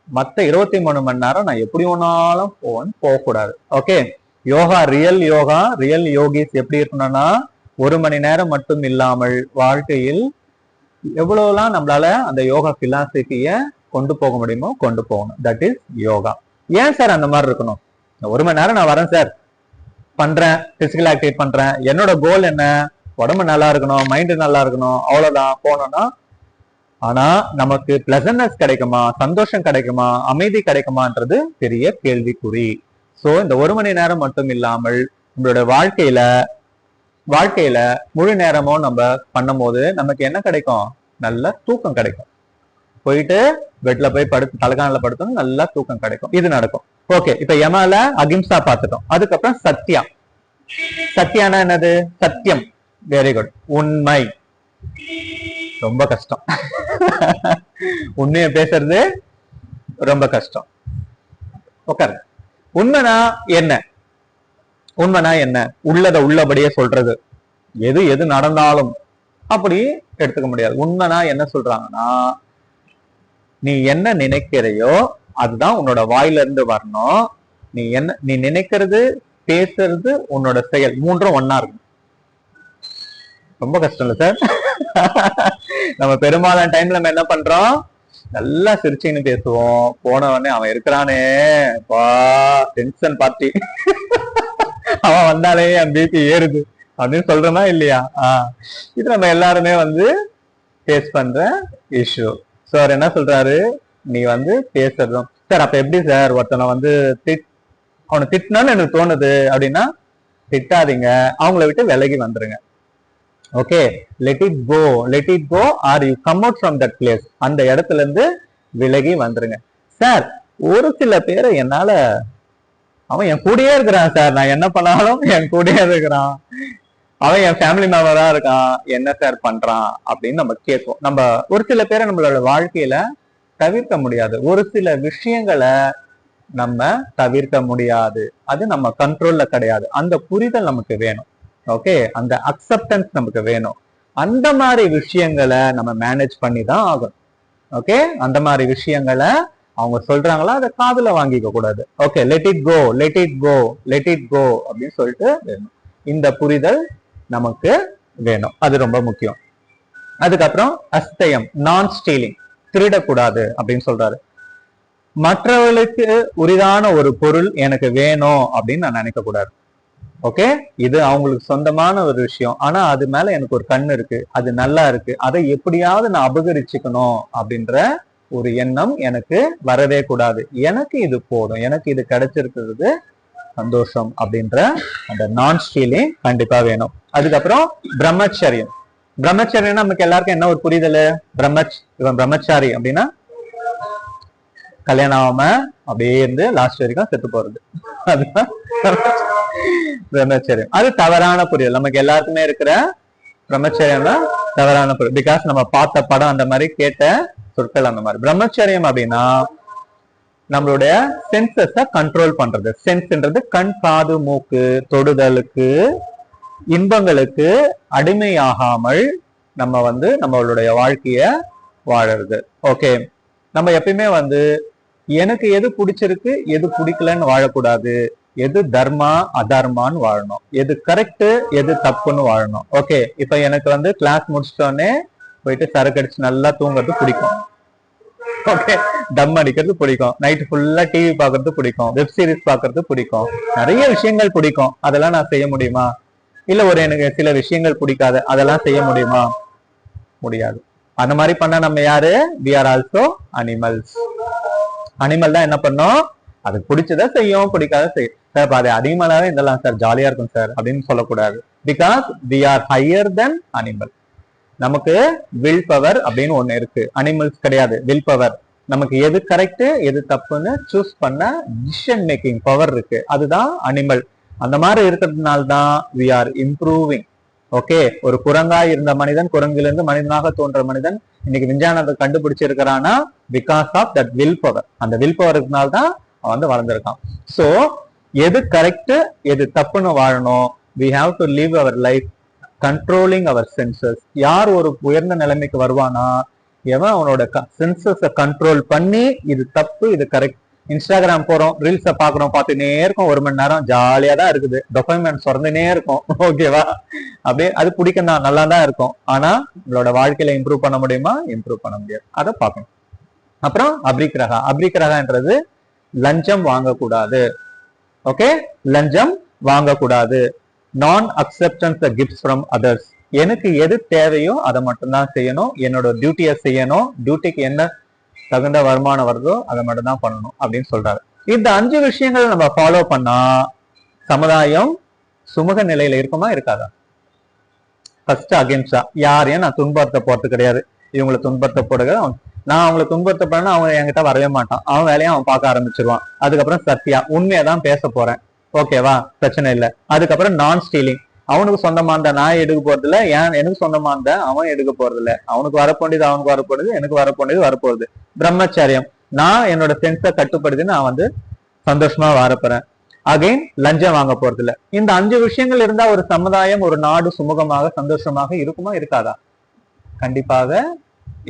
மத்த 23 மணி நேரம் நான் எப்படி ஒன்னாலும் போகக்கூடாது. ஓகே, யோகா ரியல் யோகிஸ் எப்படி இருக்கணும்னா, 1 மணி நேரம் மட்டும் இல்லாமல் வாழ்க்கையில் எவ்வளவுலாம் நம்மளால அந்த யோகா பிலாசபிய கொண்டு போக முடியுமோ கொண்டு போகணும். That is yoga. ஏன் சார் அந்த மாதிரி இருக்கணும்? 1 மணி நேரம் நான் வரேன் சார், பண்றேன், பிசிக்கல் ஆக்டிவிட்டி பண்றேன், என்னோட கோல் என்ன, உடம்பு நல்லா இருக்கணும், மைண்டு நல்லா இருக்கணும், அவ்வளவுதான் போனோம்னா. ஆனா நமக்கு பிளசன்ட்னஸ் கிடைக்குமா, சந்தோஷம் கிடைக்குமா, அமைதி கிடைக்குமான்றது பெரிய கேள்விக்குறி. சோ இந்த 1 மணி நேரம் மட்டும் இல்லாமல் நம்மளோட வாழ்க்கையில முழு நேரமும் நம்ம பண்ணும் போது நமக்கு என்ன கிடைக்கும்? நல்ல தூக்கம் கிடைக்கும். போயிட்டு பெட்ல போய் தலைகாணல படுத்தோம், நல்லா தூக்கம் கிடைக்கும். இது நடக்கும். ஓகே, இப்ப யமால அகிம்சா பார்த்துட்டோம். அதுக்கப்புறம் சத்யா. சத்யானா என்னது? சத்தியம். Very good. உண்மை. ரொம்ப கஷ்டம். உண்மையை பேசுறது ரொம்ப கஷ்டம். உட்காரு. உண்மைனா என்ன? உள்ளத உள்ளபடியே சொல்றது. எது நடந்தாலும் அப்படி எடுத்துக்க முடியாது. உண்மைனா என்ன சொல்றாங்கன்னா, நீ என்ன நினைக்கிறையோ அதுதான் உன்னோட வாயில இருந்து வரணும். நீ நினைக்கிறது, பேசுறது, உன்னோட செயல், மூன்றும் ஒன்னா இருக்கும். ரொம்ப கஷ்டம் இல்ல சார்? நம்ம பெரும்பாலான டைம்ல நம்ம என்ன பண்றோம்? நல்லா சிரிச்சுன்னு பேசுவோம். போன உடனே அவன் இருக்கிறானே பா, டென்ஷன் பார்ட்டி, அவன் வந்தாலே என் பிபி ஏறுது அப்படின்னு சொல்றோமா இல்லையா? இது நம்ம எல்லாருமே ஃபேஸ் பண்ற இஷ்யூ. சார் என்ன சொல்றாரு, நீ பேசுறதும் சார். அப்ப எப்படி சார் ஒருத்தனை அவனை திட்டினாலும் எனக்கு தோணுது அப்படின்னா, திட்டாதீங்க, அவங்கள விட்டு விலகி வந்துருங்க. Okay, let it go or you come out from that place. அந்த இடத்துல இருந்து விலகி வந்துருங்க. சார், ஒரு சில பேரை என்னால, அவன் என் கூடயே இருக்கிறான் சார், நான் என்ன பண்ணாலும் என் கூடயே இருக்கிறான், அவன் என் ஃபேமிலி மெம்பரா இருக்கான், என்ன சார் பண்றான் அப்படின்னு நம்ம கேட்போம். நம்ம ஒரு சில பேரை நம்மளோட வாழ்க்கையில தவிர்க்க முடியாது. ஒரு சில விஷயங்களை நம்ம தவிர்க்க முடியாது. அது நம்ம கண்ட்ரோல்ல கிடையாது. அந்த புரிதல் நமக்கு வேணும். ஓகே, அந்த அக்செப்டன்ஸ் நமக்கு வேணும். அந்த மாதிரி விஷயங்களை நம்ம மேனேஜ் பண்ணி தான் ஆகணும். ஓகே, அந்த மாதிரி விஷயங்களை அவங்க சொல்றாங்களா அதை காதுல வாங்கிக்க கூடாது. ஓகே, லெட் இட் கோ அப்படின்னு சொல்லிட்டு வேணும். இந்த புரிதல் நமக்கு வேணும். அது ரொம்ப முக்கியம். அதுக்கப்புறம் அஸ்தயம், நான் ஸ்டீலிங், திருடக்கூடாது அப்படின்னு சொல்றாரு. மற்றவர்களுக்கு உரிதான ஒரு பொருள் எனக்கு வேணும் அப்படின்னு நான் நினைக்க கூடாது. ஓகே, இது அவங்களுக்கு சொந்தமான ஒரு விஷயம், ஆனா அது மேல எனக்கு ஒரு கண் இருக்கு, அது நல்லா இருக்கு, அதை எப்படியாவது நான் அபகரிச்சுக்கணும் அப்படின்ற ஒரு எண்ணம் எனக்கு வரவே கூடாது. எனக்கு இது போதும், எனக்கு இது கிடைச்சிருக்கிறது சந்தோஷம் அப்படின்ற அந்த நான் ஸ்டீலிங் கண்டிப்பா வேணும். அதுக்கப்புறம் பிரம்மச்சரியம். பிரம்மச்சரியம் நமக்கு எல்லாருக்கும் என்ன ஒரு புரிதல்? இவன் பிரம்மச்சாரி அப்படின்னா கல்யாணம் ஆகாம அப்படியே இருந்து லாஸ்ட் வரைக்கும் செத்து போறது, அதுதான் பிரம்மச்சரியம். அது தவறான புரிதல். நமக்கு எல்லாருக்குமே இருக்கிற பிரம்மச்சரியம் தான் தவறான புரிதல். பிகாஸ் நம்ம பார்த்த படம் அந்த மாதிரி, கேட்ட சொற்கள் அந்த மாதிரி. பிரம்மச்சரியம் அப்படின்னா நம்மளுடைய சென்சஸ கண்ட்ரோல் பண்றது. சென்ஸ்ன்றது கண், காது, மூக்கு, தொடுதலுக்கு, இன்பங்களுக்கு அடிமையாகாமல் நம்ம நம்மளுடைய வாழ்க்கைய வாழறது. ஓகே, நம்ம எப்பயுமே எனக்கு எது பிடிச்சிருக்கு எது பிடிக்கலன்னு வாழக்கூடாது. எது தர்மா அதர்மான்னு வாழணும். எது கரெக்ட் எது தப்புன்னு வாழணும். ஓகே, இப்ப எனக்கு கிளாஸ் முடிச்சிட்டோன்னே போயிட்டு சரக்கு அடிச்சு நல்லா தூங்குறது பிடிக்கும். ஓகே, தம் அடிக்கிறது பிடிக்கும். நைட்டு ஃபுல்லா டிவி பாக்குறது பிடிக்கும். வெப் சீரிஸ் பாக்குறது பிடிக்கும். நிறைய விஷயங்கள் பிடிக்கும். அதெல்லாம் நான் செய்ய முடியுமா? இல்ல எனக்கு சில விஷயங்கள் பிடிக்காது, அதெல்லாம் செய்ய முடியுமா? முடியாது. அந்த மாதிரி பண்ணா நம்ம யாரு? we are also animals. Animal தான் என்ன பண்ணோம்? அதுக்கு பிடிச்சத செய்யும், பிடிக்காத செய்யும். சார் அது அனிமலாவே இருந்தலாம் சார், ஜாலியா இருக்கும் சார் அப்படின்னு சொல்லக்கூடாது. Because we are higher than animal. நமக்கு வில் பவர் அப்படின்னு ஒண்ணு இருக்கு. அனிமல்ஸ் கிடையாது. Will power. நமக்கு எது கரெக்ட் எது தப்புன்னு சூஸ் பண்ண டிசிஷன் மேக்கிங் பவர் இருக்கு. அதுதான் அனிமல். அந்த மாதிரி இருக்கிறதுனால தான் we are improving. ஓகே, ஒரு குரங்காய் இருந்த மனிதன் குரங்கிலிருந்து மனிதனாக தோன்ற மனிதன் இன்னைக்கு விஞ்ஞானத்தை கண்டுபிடிச்சிருக்கிறானா because of that will power. அந்த வில் பவர் இருக்கனால தான் அவன் வளர்ந்துருக்கான். சோ எது கரெக்ட் எது தப்புன்னு வாழணும். we have to live our life controlling our senses. யார் ஒரு உயர்ந்த நிலைமைக்கு வருவானா எவன் அவனோட சென்சஸ கண்ட்ரோல் பண்ணி இது தப்பு இது கரெக்ட். இன்ஸ்டாகிராம் போறோம், ரீல்ஸ பாக்குறோம், பார்த்துனே இருக்கும், 1 மணி நேரம் ஜாலியா தான் இருக்குது, டொபமைன் சுரந்துனே இருக்கும். ஓகேவா? அப்படியே அது பிடிக்கும் தான், நல்லா தான் இருக்கும். ஆனா உங்களோட வாழ்க்கையில இம்ப்ரூவ் பண்ண முடியுமா? இம்ப்ரூவ் பண்ண முடியாது. அதை பார்க்கணும். அப்புறம் அப்ரிக்ரகா. அப்ரிக்ரகான்றது லஞ்சம் வாங்கக்கூடாது. ஓகே, லஞ்சம் வாங்கக்கூடாது. நான் acceptance the gifts from others. எனக்கு எது தேவையோ அதை மட்டும்தான் செய்யணும். என்னோட டியூட்டியை செய்யணும். டியூட்டிக்கு என்ன தகுந்த வருமானம் வருதோ அதை மட்டும் தான் பண்ணணும் அப்படின்னு சொல்றாரு. இந்த 5 விஷயங்கள் நம்ம ஃபாலோ பண்ணா சமுதாயம் சுமூக நிலையில இருக்குமா இருக்காதா? ஃபர்ஸ்ட் அகேன்ஸ்டா யாரையும் நான் துன்புறுத்த போறது கிடையாது. இவங்களை துன்புறுத்த போடுங்க. நான் அவங்களை துன்புறுத்தப்படனா அவங்க என்கிட்ட வரவே மாட்டான். அவன் வேலையை அவன் பார்க்க ஆரம்பிச்சிருவான். அதுக்கப்புறம் சத்யா, உண்மையதான் பேச போறேன். ஓகேவா? பிரச்சனை இல்லை. அதுக்கப்புறம் நான் ஸ்டீலிங். அவனுக்கு சொந்தமானத நான் எடுக்க போறது இல்ல, எனக்கு சொந்தமானத அவன் எடுக்க போறது இல்ல. அவனுக்கு வரப்போனது அவனுக்கு வரப்போனது, எனக்கு வரப்போனது வரப்போகுது. பிரம்மச்சரியம். நான் என்னோட சென்ஸை கட்டுப்படுத்தி நான் சந்தோஷமா வாழப்போறேன். அகைன் லஞ்சம் வாங்க போறது இல்ல. இந்த 5 விஷயங்கள் இருந்தா ஒரு சமுதாயம் ஒரு நாடு சுமூகமாக சந்தோஷமாக இருக்குமா இருக்காதா? கண்டிப்பாக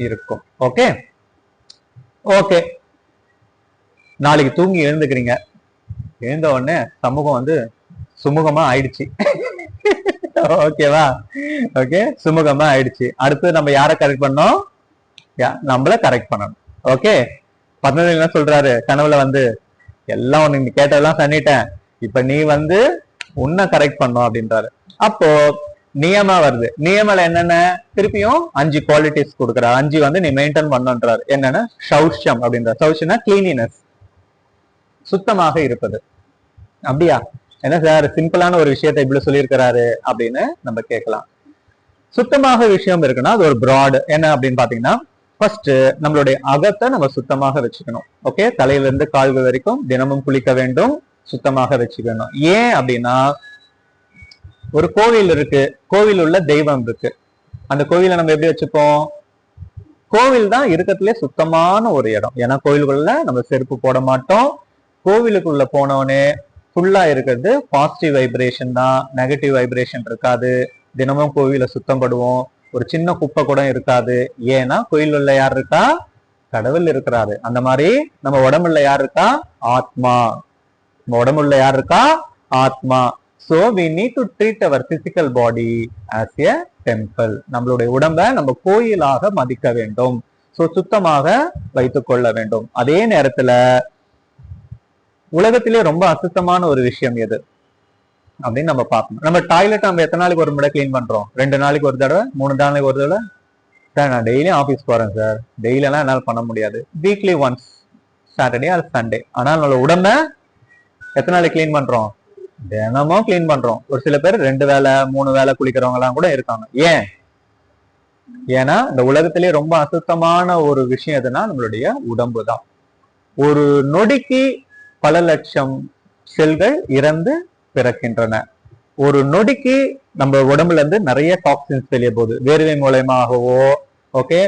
இருக்கும். ஓகே ஓகே, நாளைக்கு தூங்கி எழுந்துக்கிறீங்க. எழுந்த உடனே சமூகம் சுமூகமா ஆயிடுச்சு. ஓகேவா? ஓகே, சுமூகமா ஆயிடுச்சு. அடுத்து நம்ம யாரை கரெக்ட் பண்ணோம்? நம்மள கரெக்ட் பண்ணணும். ஓகே, 19 என்ன சொல்றாரு? கனவுல எல்லாம் உனக்கு கேட்டதெல்லாம் பண்ணிட்டேன், இப்ப நீ உன்னை கரெக்ட் பண்ணும் அப்படின்றாரு. அப்போ நியமா வருது. நியமல என்னென்ன? திருப்பியும் 5 குவாலிட்டிஸ் கொடுக்குறாரு. 5 நீ மெயின்டைன் பண்ணுன்றாரு. என்னன்னா சௌஷ்யம் அப்படின்றார். சௌஷ்யம்னா கிளீனினஸ், சுத்தமாக இருப்பது. அப்படியா? என்ன சார் சிம்பிளான ஒரு விஷயத்த இப்படி சொல்லியிருக்கிறாரு அப்படின்னு நம்ம கேட்கலாம். சுத்தமாக விஷயம் இருக்குன்னா அது ஒரு பிராட். என்ன அப்படின்னு பாத்தீங்கன்னா, ஃபர்ஸ்ட் நம்மளுடைய அகத்தை நம்ம சுத்தமாக வச்சுக்கணும். ஓகே, தலையில இருந்து கால்கள் வரைக்கும் தினமும் குளிக்க வேண்டும், சுத்தமாக வச்சுக்கணும். ஏன் அப்படின்னா, ஒரு கோவில் இருக்கு, கோவில் உள்ள தெய்வம் இருக்கு. அந்த கோவிலை நம்ம எப்படி வச்சுப்போம்? கோவில் தான் இருக்கத்திலே சுத்தமான ஒரு இடம். ஏன்னா கோவிலுக்குள்ள நம்ம செருப்பு போட மாட்டோம். கோவிலுக்குள்ள போனோடனே ஃபுல்லா இருக்கிறது பாசிட்டிவ் வைப்ரேஷன் தான், நெகட்டிவ் வைப்ரேஷன் இருக்காது. தினமும் கோவில சுத்தம் படுவோம். ஒரு சின்ன குப்பை கூட இருக்காது. ஏன்னா கோயில் உள்ள யார் இருக்கா? கடவுள் இருக்கிறாரு. அந்த மாதிரி நம்ம உடம்புல யார் இருக்கா? ஆத்மா. நம்ம உடம்புல யார் இருக்கா? ஆத்மா. So we need to treat our physical body as a temple. நம்மளுடைய உடம்பை நம்ம கோயிலாக மதிக்க வேண்டும். சோ சுத்தமாக வைத்துக் கொள்ள வேண்டும். அதே நேரத்துல உலகத்திலே ரொம்ப அசுத்தமான ஒரு விஷயம் எது அப்படின்னு நம்ம பார்க்கணும். நம்ம டாய்லெட் நம்ம எத்தனை நாளைக்கு ஒரு முறை கிளீன் பண்றோம்? 2 நாளைக்கு ஒரு தடவை, 3 நாளைக்கு ஒரு தடவை. சார் நான் டெய்லியும் ஆஃபீஸ் போறேன் சார், டெய்லி எல்லாம் என்னால் பண்ண முடியாது. Weekly once, Saturday R Sunday. ஆனால் நம்மளோட உடம்ப எத்தனை நாளைக்கு கிளீன் பண்றோம்? தினமும் கிளீன் பண்றோம். ஒரு சில பேர் 2 வேளை 3 வேளை குளிக்கிறவங்க எல்லாம் கூட இருக்காங்க. ஏன்? ஏன்னா இந்த உலகத்திலே ரொம்ப அசுத்தமான ஒரு விஷயம் எதுனா நம்மளுடைய உடம்பு தான். ஒரு நொடிக்கு பல லட்சம் செல்கள் இறந்து பிறக்கின்றன. ஒரு நொடிக்கு நம்ம உடம்புல இருந்து நிறைய டாக்ஸின்ஸ் வெளியே போகுது. வேர்வை மூலயமாகவோ ஓகே,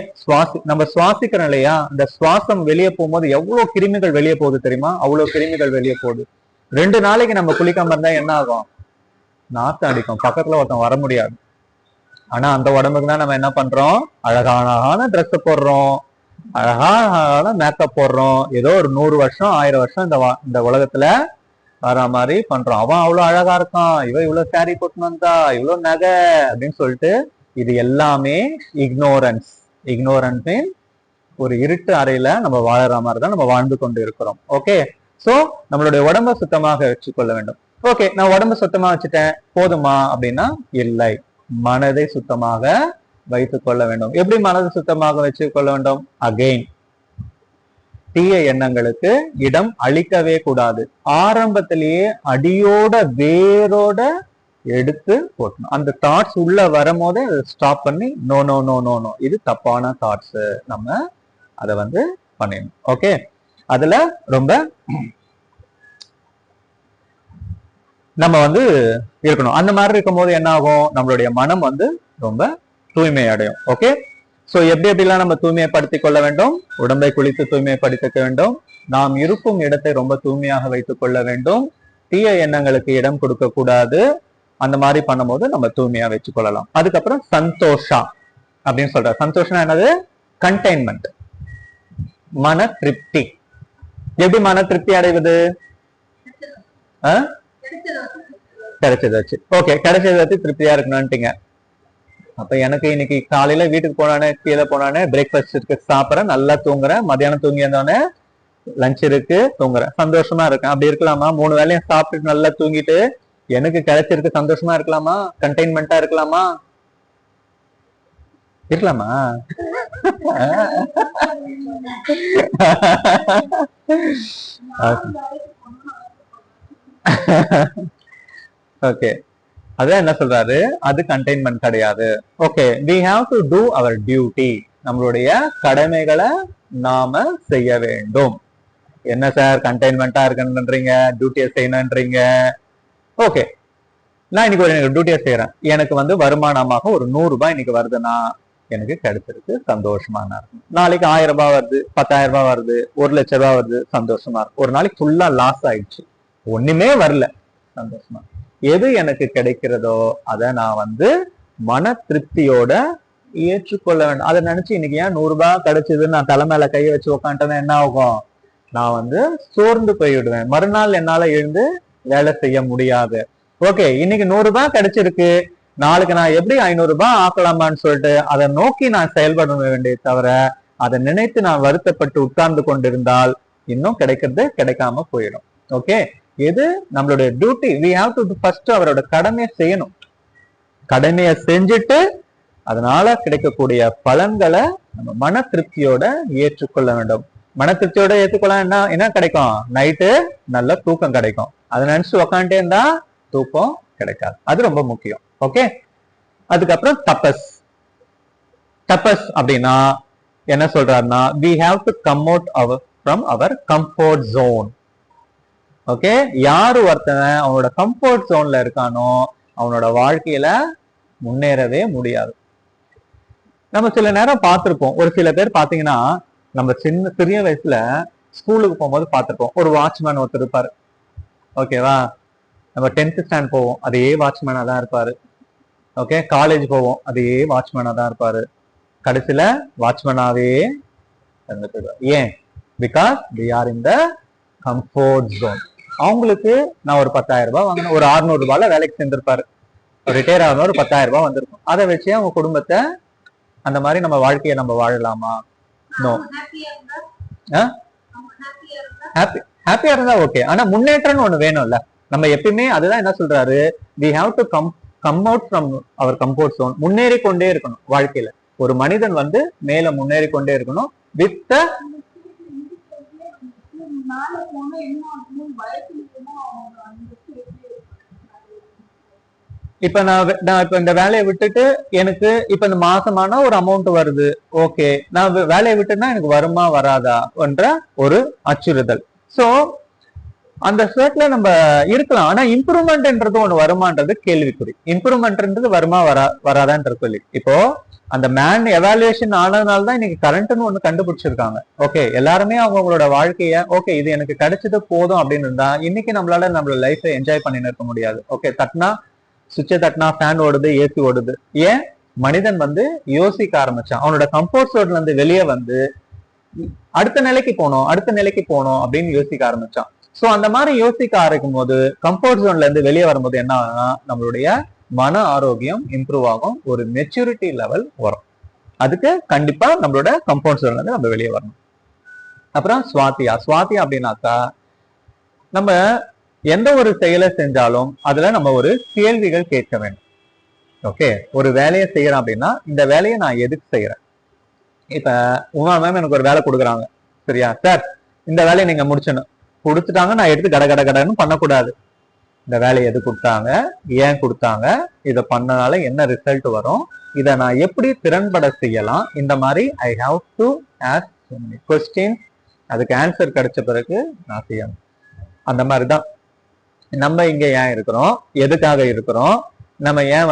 நம்ம சுவாசிக்கிறோம் இல்லையா, இந்த சுவாசம் வெளியே போகும்போது எவ்வளவு கிருமிகள் வெளியே போகுது தெரியுமா? அவ்வளவு கிருமிகள் வெளியே போகுது. 2 நாளைக்கு நம்ம குளிக்காம இருந்தா என்ன ஆகும்? நாத்தம் அடிக்கும், பக்கத்துல ஒருத்தன் வர முடியாது. ஆனா அந்த உடம்புக்கு தான் நம்ம என்ன பண்றோம்? அழகான ட்ரெஸ் போடுறோம், அழகான மேக்கப் போடுறோம், ஏதோ ஒரு 100 வருஷம் 1000 வருஷம் இந்த உலகத்துல வர மாதிரி பண்றோம். அவன் அவ்வளவு அழகா இருக்கான், இவ்வளவு சாரி போட்டுன்னு வந்தா, இவ்வளவு நகை அப்படின்னு சொல்லிட்டு. இது எல்லாமே இக்னோரன்ஸ். இக்னோரன்ஸ் மீன் ஒரு இருட்டு அறையில நம்ம வாழற மாதிரி தான் நம்ம வாழ்ந்து கொண்டு இருக்கிறோம். ஓகே, சோ நம்மளுடைய உடம்ப சுத்தமாக வச்சுக்கொள்ள வேண்டும். ஓகே, நான் உடம்ப சுத்தமா வச்சுட்டேன் போதுமா அப்படின்னா இல்லை, மனதை சுத்தமாக வைத்துக் கொள்ள வேண்டும். எப்படி மனதை சுத்தமாக வச்சுக் கொள்ள வேண்டும்? அகெயின், தீய எண்ணங்களுக்கு இடம் அளிக்கவே கூடாது. ஆரம்பத்திலேயே அடியோட வேரோட எடுத்து போட்டணும். அந்த தாட்ஸ் உள்ள வரும்போதே அதை ஸ்டாப் பண்ணி no no no no no, இது தப்பான தாட்ஸ், நம்ம அதை வந்து பண்ணிடணும். ஓகே, அதுல ரொம்ப நம்ம வந்து இருக்கணும். அந்த மாதிரி இருக்கும் போது என்ன ஆகும்? நம்மளுடைய மனம் வந்து ரொம்ப தூய்மை அடையும். ஓகே, சோ எப்படி எப்படிலாம் நம்ம தூய்மைப்படுத்திக் கொள்ள வேண்டும்? உடம்பை குளித்து தூய்மைப்படுத்திக்க வேண்டும். நாம் இருக்கும் இடத்தை ரொம்ப தூய்மையாக வைத்துக் கொள்ள வேண்டும். தீய எண்ணங்களுக்கு இடம் கொடுக்க கூடாது. அந்த மாதிரி பண்ணும்போது நம்ம தூய்மையா வச்சுக் கொள்ளலாம். அதுக்கப்புறம் சந்தோஷா அப்படின்னு சொல்ற. சந்தோஷம் என்னது? கண்டெய்ன்மெண்ட், மன திருப்தி. எப்படி மன திருப்தி அடைவது? கிடைச்சது வச்சு. ஓகே, கிடைச்சது வச்சு திருப்தியா இருக்கணும்ட்டீங்க. அப்ப எனக்கு இன்னைக்கு காலையில வீட்டுக்கு போனானே, கீழே போனானே, பிரேக்ஃபாஸ்ட் இருக்கு சாப்பிட்றேன், நல்லா தூங்குறேன், மத்தியானம் தூங்கி இருந்தோடனே லஞ்ச் இருக்கு தூங்குறேன், சந்தோஷமா இருக்கேன். அப்படி இருக்கலாமா? 3 வேளையும் சாப்பிட்டுட்டு நல்லா தூங்கிட்டு எனக்கு கிடைச்சிருக்கு சந்தோஷமா இருக்கலாமா? கண்டெய்ன்மெண்டா இருக்கலாமா? இருக்கலாமா? ஓகே, அதான் என்ன சொல்றாரு, அது கண்டெய்ன்மெண்ட் கிடையாது. Okay, we have to do our duty. நம்மளுடைய கடமைகளை நாம செய்ய வேண்டும். என்ன சார் கண்டெய்ன்மெண்டா இருக்குன்றீங்க, டியூட்டியை செய்யணும்ன்றீங்க? ஓகே, நான் இன்னைக்கு ஒரு டியூட்டியை செய்யறேன், எனக்கு வந்து வருமானமாக ஒரு 100 ரூபாய் இன்னைக்கு வருதுன்னா எனக்கு கிடைச்சிருக்கு, சந்தோஷமா இருக்கும். நாளைக்கு 1000 ரூபாய் வருது, 10,000 ரூபாய் வருது, 1,00,000 ரூபாய் வருது, சந்தோஷமா இருக்கும். ஒரு நாளைக்கு ஃபுல்லா லாஸ் ஆயிடுச்சு, ஒண்ணுமே வரல, சந்தோஷமா. எது எனக்கு கிடைக்கிறதோ அதை நான் வந்து மன திருப்தியோட ஏற்றுக்கொள்ள வேண்டும். அதை நினைச்சு இன்னைக்கு ஏன் 100 ரூபாய் கிடைச்சதுன்னு நான் தலை மேல கையை வச்சு உக்காண்டேன்னா என்ன ஆகும்? நான் வந்து சோர்ந்து போய்விடுவேன், மறுநாள் என்னால எழுந்து வேலை செய்ய முடியாது. ஓகே, இன்னைக்கு 100 ரூபாய் கிடைச்சிருக்கு, நாளைக்கு நான் எப்படி 500 ரூபாய் ஆக்கலாமான்னு சொல்லிட்டு அதை நோக்கி நான் செயல்பட வேண்டிய தவிர அதை நினைத்து நான் வருத்தப்பட்டு உட்கார்ந்து கொண்டிருந்தால் இன்னும் கிடைக்கிறது கிடைக்காம போயிடும். ஓகே, எது நம்மளுடைய duty, we have to first அவரோட கடமையை செய்யணும். கடமையை செஞ்சுட்டு அதனால கிடைக்கக்கூடிய பலன்களை நம்ம மன திருப்தியோட ஏற்றுக்கொள்ள வேண்டும். மன திருப்தியோட ஏற்றுக்கொள்ள என்ன கிடைக்கும்? நைட்டு நல்ல தூக்கம் கிடைக்கும். அதை நினைச்சு உக்காண்டே இருந்தா தூக்கம் கிடைக்காது. அது ரொம்ப முக்கியம். ஓகே, அதுக்கப்புறம் தபஸ். தபஸ் அப்படின்னா என்ன சொல்றாருன்னா, we have to come out from our comfort zone. Okay, யாரு ஒருத்தன் அவனோட கம்ஃபர்ட் ஜோன்ல இருக்கானோ அவனோட வாழ்க்கையில முன்னேறவே முடியாது. நம்ம சில நேரம் பார்த்திருப்போம், ஒரு சில பேர் பாத்தீங்கன்னா நம்ம சிறிய வயசுல ஸ்கூலுக்கு போகும்போது பார்த்திருப்போம், ஒரு வாட்ச்மேன் ஒருத்தர் இருப்பாரு. ஓகேவா, நம்ம 10th ஸ்டாண்ட் போவோம், அதே வாட்ச்மேனா தான் இருப்பாரு. ஓகே, காலேஜ் போவோம், அதே வாட்ச்மேனா தான் இருப்பாரு. கடைசியில வாட்ச்மேனாவே இருந்து போயிடுவார். ஏன்? Because they are in the comfort zone. அவங்களுக்கு நான் ஒரு 10,000 ரூபாய் வாங்கினேன், ஒரு 600 ரூபாயில வேலைக்கு செஞ்சிருப்பாரு, ரிட்டையர் ஆகணும், ஒரு 10,000 ரூபாய் வந்திருக்கும். அதை வச்சு அவங்க குடும்பத்தை அந்த மாதிரி நம்ம வாழ்க்கையை நம்ம வாழலாமா? நோ. ஹாப்பியா இருந்தா ஓகே, ஆனா முன்னேற்றம்னு ஒண்ணு வேணும்ல. நம்ம எப்பயுமே அதுதான் என்ன சொல்றாரு, we have to come out from our comfort zone. முன்னேறி கொண்டே இருக்கணும் வாழ்க்கையில. ஒரு மனிதன் வந்து மேல முன்னேறி கொண்டே இருக்கணும். வித் இப்ப நான் இப்ப இந்த வேலையை விட்டுட்டு எனக்கு இப்ப இந்த மாசமான ஒரு அமௌண்ட் வருது, ஓகே, நான் வேலையை விட்டுனா எனக்கு வருமா வராதா என்ற ஒரு அச்சுறுத்தல். சோ அந்த ஸ்டேட்ல நம்ம இருக்கலாம். ஆனா இம்ப்ரூவ்மெண்ட்ன்றது ஒண்ணு வருமான்றது கேள்விக்குறி. இம்ப்ரூவ்மெண்ட்ன்றது வருமா வராதான்ற கேள்வி. இப்போ அந்த மேன் எவாலுவேஷன் ஆனதுனால தான் இன்னைக்கு கரண்ட்னு ஒண்ணு கண்டுபிடிச்சிருக்காங்க. ஓகே, எல்லாருமே அவங்களோட வாழ்க்கைய ஓகே இது எனக்கு கிடைச்சது போதும் அப்படின்னு இருந்தா இன்னைக்கு நம்மளால நம்மளோட லைஃபை என்ஜாய் பண்ணிட்டு இருக்க முடியாது. ஓகே, தட்டினா சுவிட்சை தட்டினா ஃபேன் ஓடுது, ஏசி ஓடுது. ஏன்? மனிதன் யோசிக்க ஆரம்பிச்சான். அவனோட கம்ஃபர்ட் ஜோன்ல இருந்து வெளியே அடுத்த நிலைக்கு போனோம் அப்படின்னு யோசிக்க ஆரம்பிச்சான். சோ அந்த மாதிரி யோசிக்க ஆரம்பிக்கும் போது கம்ஃபர்ட் ஜோன்ல இருந்து வெளியே வரும்போது என்ன ஆகும்னா நம்மளுடைய மன ஆரோக்கியம் இம்ப்ரூவ் ஆகும், ஒரு மெச்சூரிட்டி லெவல் வரும். அதுக்கு கண்டிப்பா நம்மளோட கம்ஃபர்ட் ஜோன்ல இருந்து நம்ம வெளியே வரணும். அப்புறம் சுவாத்தியா அப்படின்னாக்கா நம்ம எந்த ஒரு செயலை செஞ்சாலும் அதுல நம்ம ஒரு கேள்விகள் கேட்க வேண்டும். ஓகே, ஒரு வேலையை செய்யறோம் அப்படின்னா இந்த வேலையை நான் எதுக்கு செய்யறேன்? இப்ப உமா மேம் எனக்கு ஒரு வேலை கொடுக்குறாங்க, சரியா சார், இந்த வேலையை நீங்க கொடுத்துட்டாங்க, நான் எடுத்து கடன்னு பண்ணக்கூடாது. இந்த வேலையை எது கொடுத்தாங்க, ஏன் கொடுத்தாங்க, இதை பண்ணனால என்ன ரிசல்ட் வரும், இதை நான் எப்படி திறன்பட செய்யலாம், இந்த மாதிரி I have to ask question. அதுக்கு ஆன்சர் கிடைச்ச பிறகு நான் செய்யணும். அந்த மாதிரிதான் நம்ம இங்க ஏன் இருக்கிறோம், எதுக்காக இருக்கிறோம், நம்ம ஏன்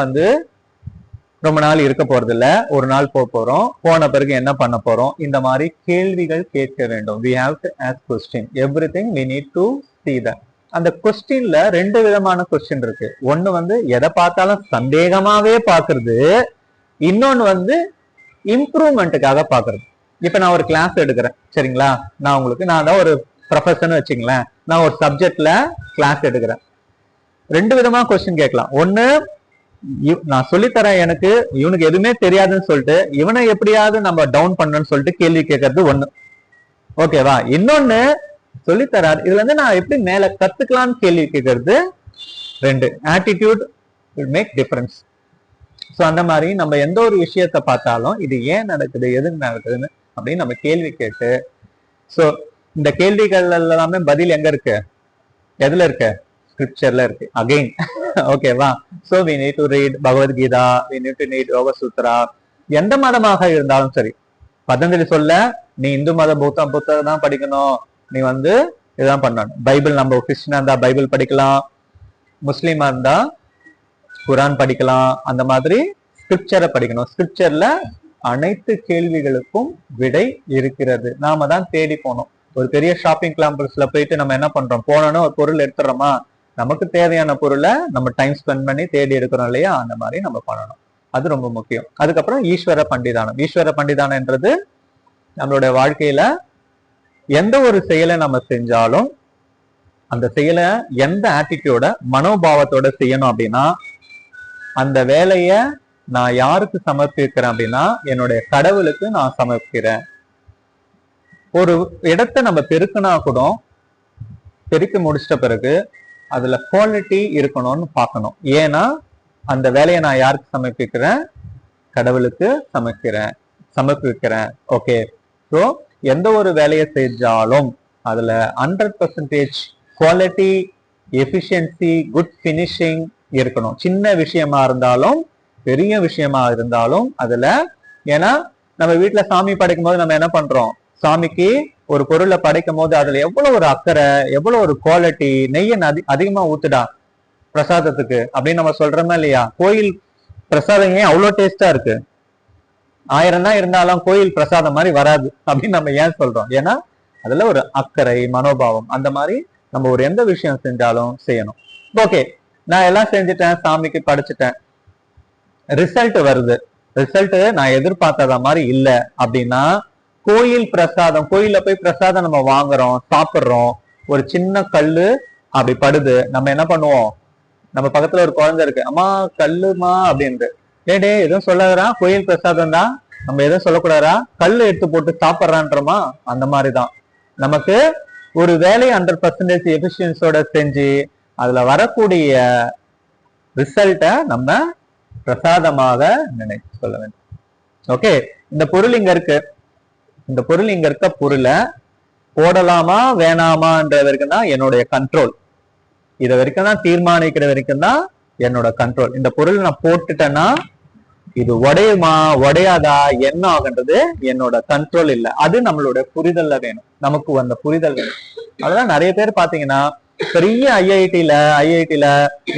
ரொம்ப நாள் இருக்க போறது இல்ல, ஒரு நாள் போறோம், போன பிறகு என்ன பண்ண போறோம், இந்த மாதிரி கேள்விகள் கேட்க வேண்டும். we have to ask question everything, we need to see that. அந்த கொஸ்டின்ல ரெண்டு விதமான கொஸ்டின் இருக்கு. ஒண்ணு எதை பார்த்தாலும் சந்தேகமாவே பாக்குறது, இன்னொன்னு இம்ப்ரூவ்மெண்ட்டுக்காக பாக்குறது. இப்ப நான் ஒரு கிளாஸ் எடுக்கிறேன், சரிங்களா, நான் தான் ஒரு ப்ரொஃபஸர்னு வச்சுங்களேன், நான் ஒரு சப்ஜெக்ட்ல கிளாஸ் எடுக்கிறேன். ரெண்டு விதமா கொஸ்டின் கேட்கலாம். ஒண்ணு, நான் சொல்லித்தரேன், இவனுக்கு எதுவுமே தெரியாதுன்னு சொல்லிட்டு இவனை எப்படியாவது நம்ம டவுன் பண்ணணும்னு சொல்லிட்டு கேள்வி கேட்கறது ஒண்ணு, ஓகேவா. இன்னொன்னு, சொல்லித்தரார், இதுல நான் எப்படி மேல கத்துக்கலாம்னு கேள்வி கேட்கறது ரெண்டு. Attitude will make difference. So அந்த மாதிரி நம்ம எந்த ஒரு விஷயத்த பார்த்தாலும் இது ஏன் நடக்குது, எதுக்கு நடக்குதுன்னு அப்படின்னு நம்ம கேள்வி கேட்டு, ஸோ இந்த கேள்விகள் எல்லாமே பதில் எங்க இருக்கு, எதுல இருக்கு, ஸ்கிரிப்சர்ல இருக்கு. அகைன் ஓகேவா. So we need to read Bhagavad Gita, we need to read யோக சூத்ரா. எந்த மதமாக இருந்தாலும் சரி, பதஞ்சலி சொல்ல நீ இந்து மத புத்தகம் தான் படிக்கணும், நீ இதுதான் பண்ணணும். பைபிள், நம்ம கிறிஸ்டினா இருந்தா பைபிள் படிக்கலாம், முஸ்லீமா இருந்தா குரான் படிக்கலாம். அந்த மாதிரி ஸ்கிரிப்சரை படிக்கணும். ஸ்கிரிப்சர்ல அனைத்து கேள்விகளுக்கும் விடை இருக்கிறது. நாம தான் தேடி போனோம். ஒரு பெரிய ஷாப்பிங் காம்ப்ளெக்ஸ்ல போயிட்டு நம்ம என்ன பண்றோம், போனோன்னு ஒரு பொருள் எடுத்துறோமா, நமக்கு தேவையான பொருளை நம்ம டைம் ஸ்பெண்ட் பண்ணி தேடி எடுக்கிறோம் இல்லையா, அந்த மாதிரி நம்ம பண்ணணும். அது ரொம்ப முக்கியம். அதுக்கப்புறம் ஈஸ்வர பண்டிதானம்ன்றது நம்மளோட வாழ்க்கையில எந்த ஒரு செயலை நம்ம செஞ்சாலும் அந்த செயலை எந்த ஆட்டிடியூட, மனோபாவத்தோட செய்யணும் அப்படின்னா, அந்த வேலைய நான் யாருக்கு சமர்ப்பிக்கிறேன் அப்படின்னா என்னுடைய கடவுளுக்கு நான் சமர்ப்பிக்கிறேன். ஒரு இடத்தை நம்ம பெருக்கினா கூட பெருக்கி முடிச்சிட்ட பிறகு அதுல குவாலிட்டி இருக்கணும்னு பார்க்கணும். ஏன்னா அந்த வேலையை நான் யாருக்கு சமர்ப்பிக்கிறேன், கடவுளுக்கு சமர்ப்பிக்கிறேன். ஓகே, ஸோ எந்த ஒரு வேலையை செஞ்சாலும் அதுல 100% குவாலிட்டி, எஃபிஷியன்சி, குட் பினிஷிங் இருக்கணும். சின்ன விஷயமா இருந்தாலும் பெரிய விஷயமா இருந்தாலும் அதுல, ஏன்னா நம்ம வீட்டுல சாமி படைக்கும் போது நம்ம என்ன பண்றோம், சாமிக்கு ஒரு பொருளை படைக்கும் போது அதுல எவ்வளவு ஒரு அக்கறை, எவ்வளவு ஒரு குவாலிட்டி, நெய்யை அதிகமா ஊத்துடா பிரசாதத்துக்கு அப்படின்னு நம்ம சொல்றோமா இல்லையா. கோயில் பிரசாதம் ஏன் அவ்வளவு டேஸ்டா இருக்கு, 1000 தான் இருந்தாலும் கோயில் பிரசாதம் மாதிரி வராது அப்படின்னு நம்ம ஏன் சொல்றோம், ஏன்னா அதுல ஒரு அக்கறை, மனோபாவம். அந்த மாதிரி நம்ம ஒரு எந்த விஷயம் செஞ்சாலும் செய்யணும். ஓகே, நான் எல்லாம் செஞ்சுட்டேன், சாமிக்கு படைச்சிட்டேன், ரிசல்ட் வருது, ரிசல்ட் நான் எதிர்பார்த்தத மாதிரி இல்ல அப்படின்னா, கோயில் பிரசாதம், கோயில்ல போய் பிரசாதம் நம்ம வாங்குறோம், சாப்பிடுறோம், ஒரு சின்ன கல்லு அப்படி படுது, நம்ம என்ன பண்ணுவோம், நம்ம பக்கத்துல ஒரு குழந்தை இருக்கு, அம்மா கல்லுமா அப்படின்ட்டு, டே எதுவும் சொல்லாதரா, கோயில் பிரசாதம் தான், நம்ம எதுவும் சொல்லக்கூடாதா, கல்லு எடுத்து போட்டு சாப்பிட்றான்றோமா. அந்த மாதிரிதான் நமக்கு ஒரு வேலையை 100% எஃபிஷியன்ஸோட செஞ்சு அதுல வரக்கூடிய ரிசல்ட்டை நம்ம பிரசாதமாக நினைத்து சொல்ல வேண்டும். ஓகே, இந்த பொருள் இங்க இருக்கு, இந்த பொருள் இங்க இருக்க பொருளை போடலாமா வேணாமான்ற வரைக்கும் தான் என்னுடைய கண்ட்ரோல். இதை வரைக்கும் தான் தீர்மானிக்கிற வரைக்கும் தான் என்னோட கண்ட்ரோல். இந்த பொருள் நான் போட்டுட்டேன்னா இது உடையுமா உடையாதா என்ன ஆகுன்றது என்னோட கண்ட்ரோல் இல்லை. அது நம்மளோட புரிதல்ல வேணும், நமக்கு அந்த புரிதல் வேணும். அதெல்லாம் நிறைய பேர் பாத்தீங்கன்னா பெரிய ஐஐடில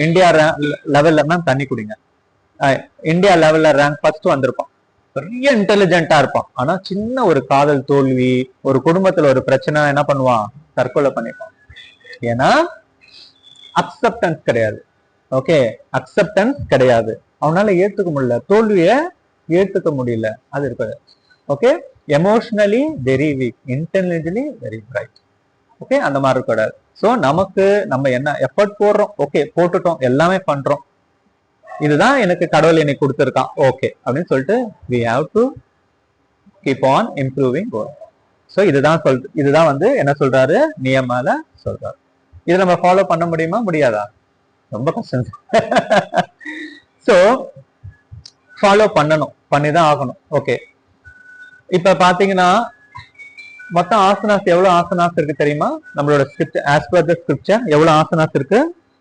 இந்தியா லெவல்ல மேம் தண்ணி குடிங்க, இந்தியா லெவல்ல ரேங்க் ஃபர்ஸ்ட் வந்திருப்பான், பெரிய இன்டெலிஜென்ட்டா இருப்பான். ஆனா சின்ன ஒரு காதல் தோல்வி, ஒரு குடும்பத்துல ஒரு பிரச்சனை, என்ன பண்ணுவான்? தற்கொலை பண்ணிப்பான். ஏன்னா அக்செப்டன்ஸ் கிடையாது. ஓகே, அக்செப்டன்ஸ் கிடையாது, அவனால ஏத்துக்க முடியல, தோல்விய ஏத்துக்க முடியல, அது இருக்காது. Okay, emotionally very weak, intelligently very bright. Okay, அந்த மாதிரி இருக்கக்கூடாது. ஸோ நமக்கு நம்ம என்ன எஃபர்ட் போடுறோம், ஓகே போட்டுட்டோம், எல்லாமே பண்றோம், இதுதான் எனக்கு கடவுள் என்னை கொடுத்துருக்கான், ஓகே அப்படின்னு சொல்லிட்டு we have to keep on improving goal. So இதுதான் வந்து என்ன சொல்றாரு, நியமால சொல்றாரு. இதை நம்ம ஃபாலோ பண்ண முடியுமா, முடியாதா? ரொம்ப கஷ்டம். ஸோ ஃபாலோ பண்ணணும், பண்ணிதான் ஆகணும். ஓகே, இப்ப பாத்தீங்கன்னா மொத்தம் ஆசனாஸ் எவ்வளவு ஆசனாஸ் இருக்கு தெரியுமா? நம்மளோட script as per the scripture எவ்வளவு ஆசனாஸ் இருக்கு?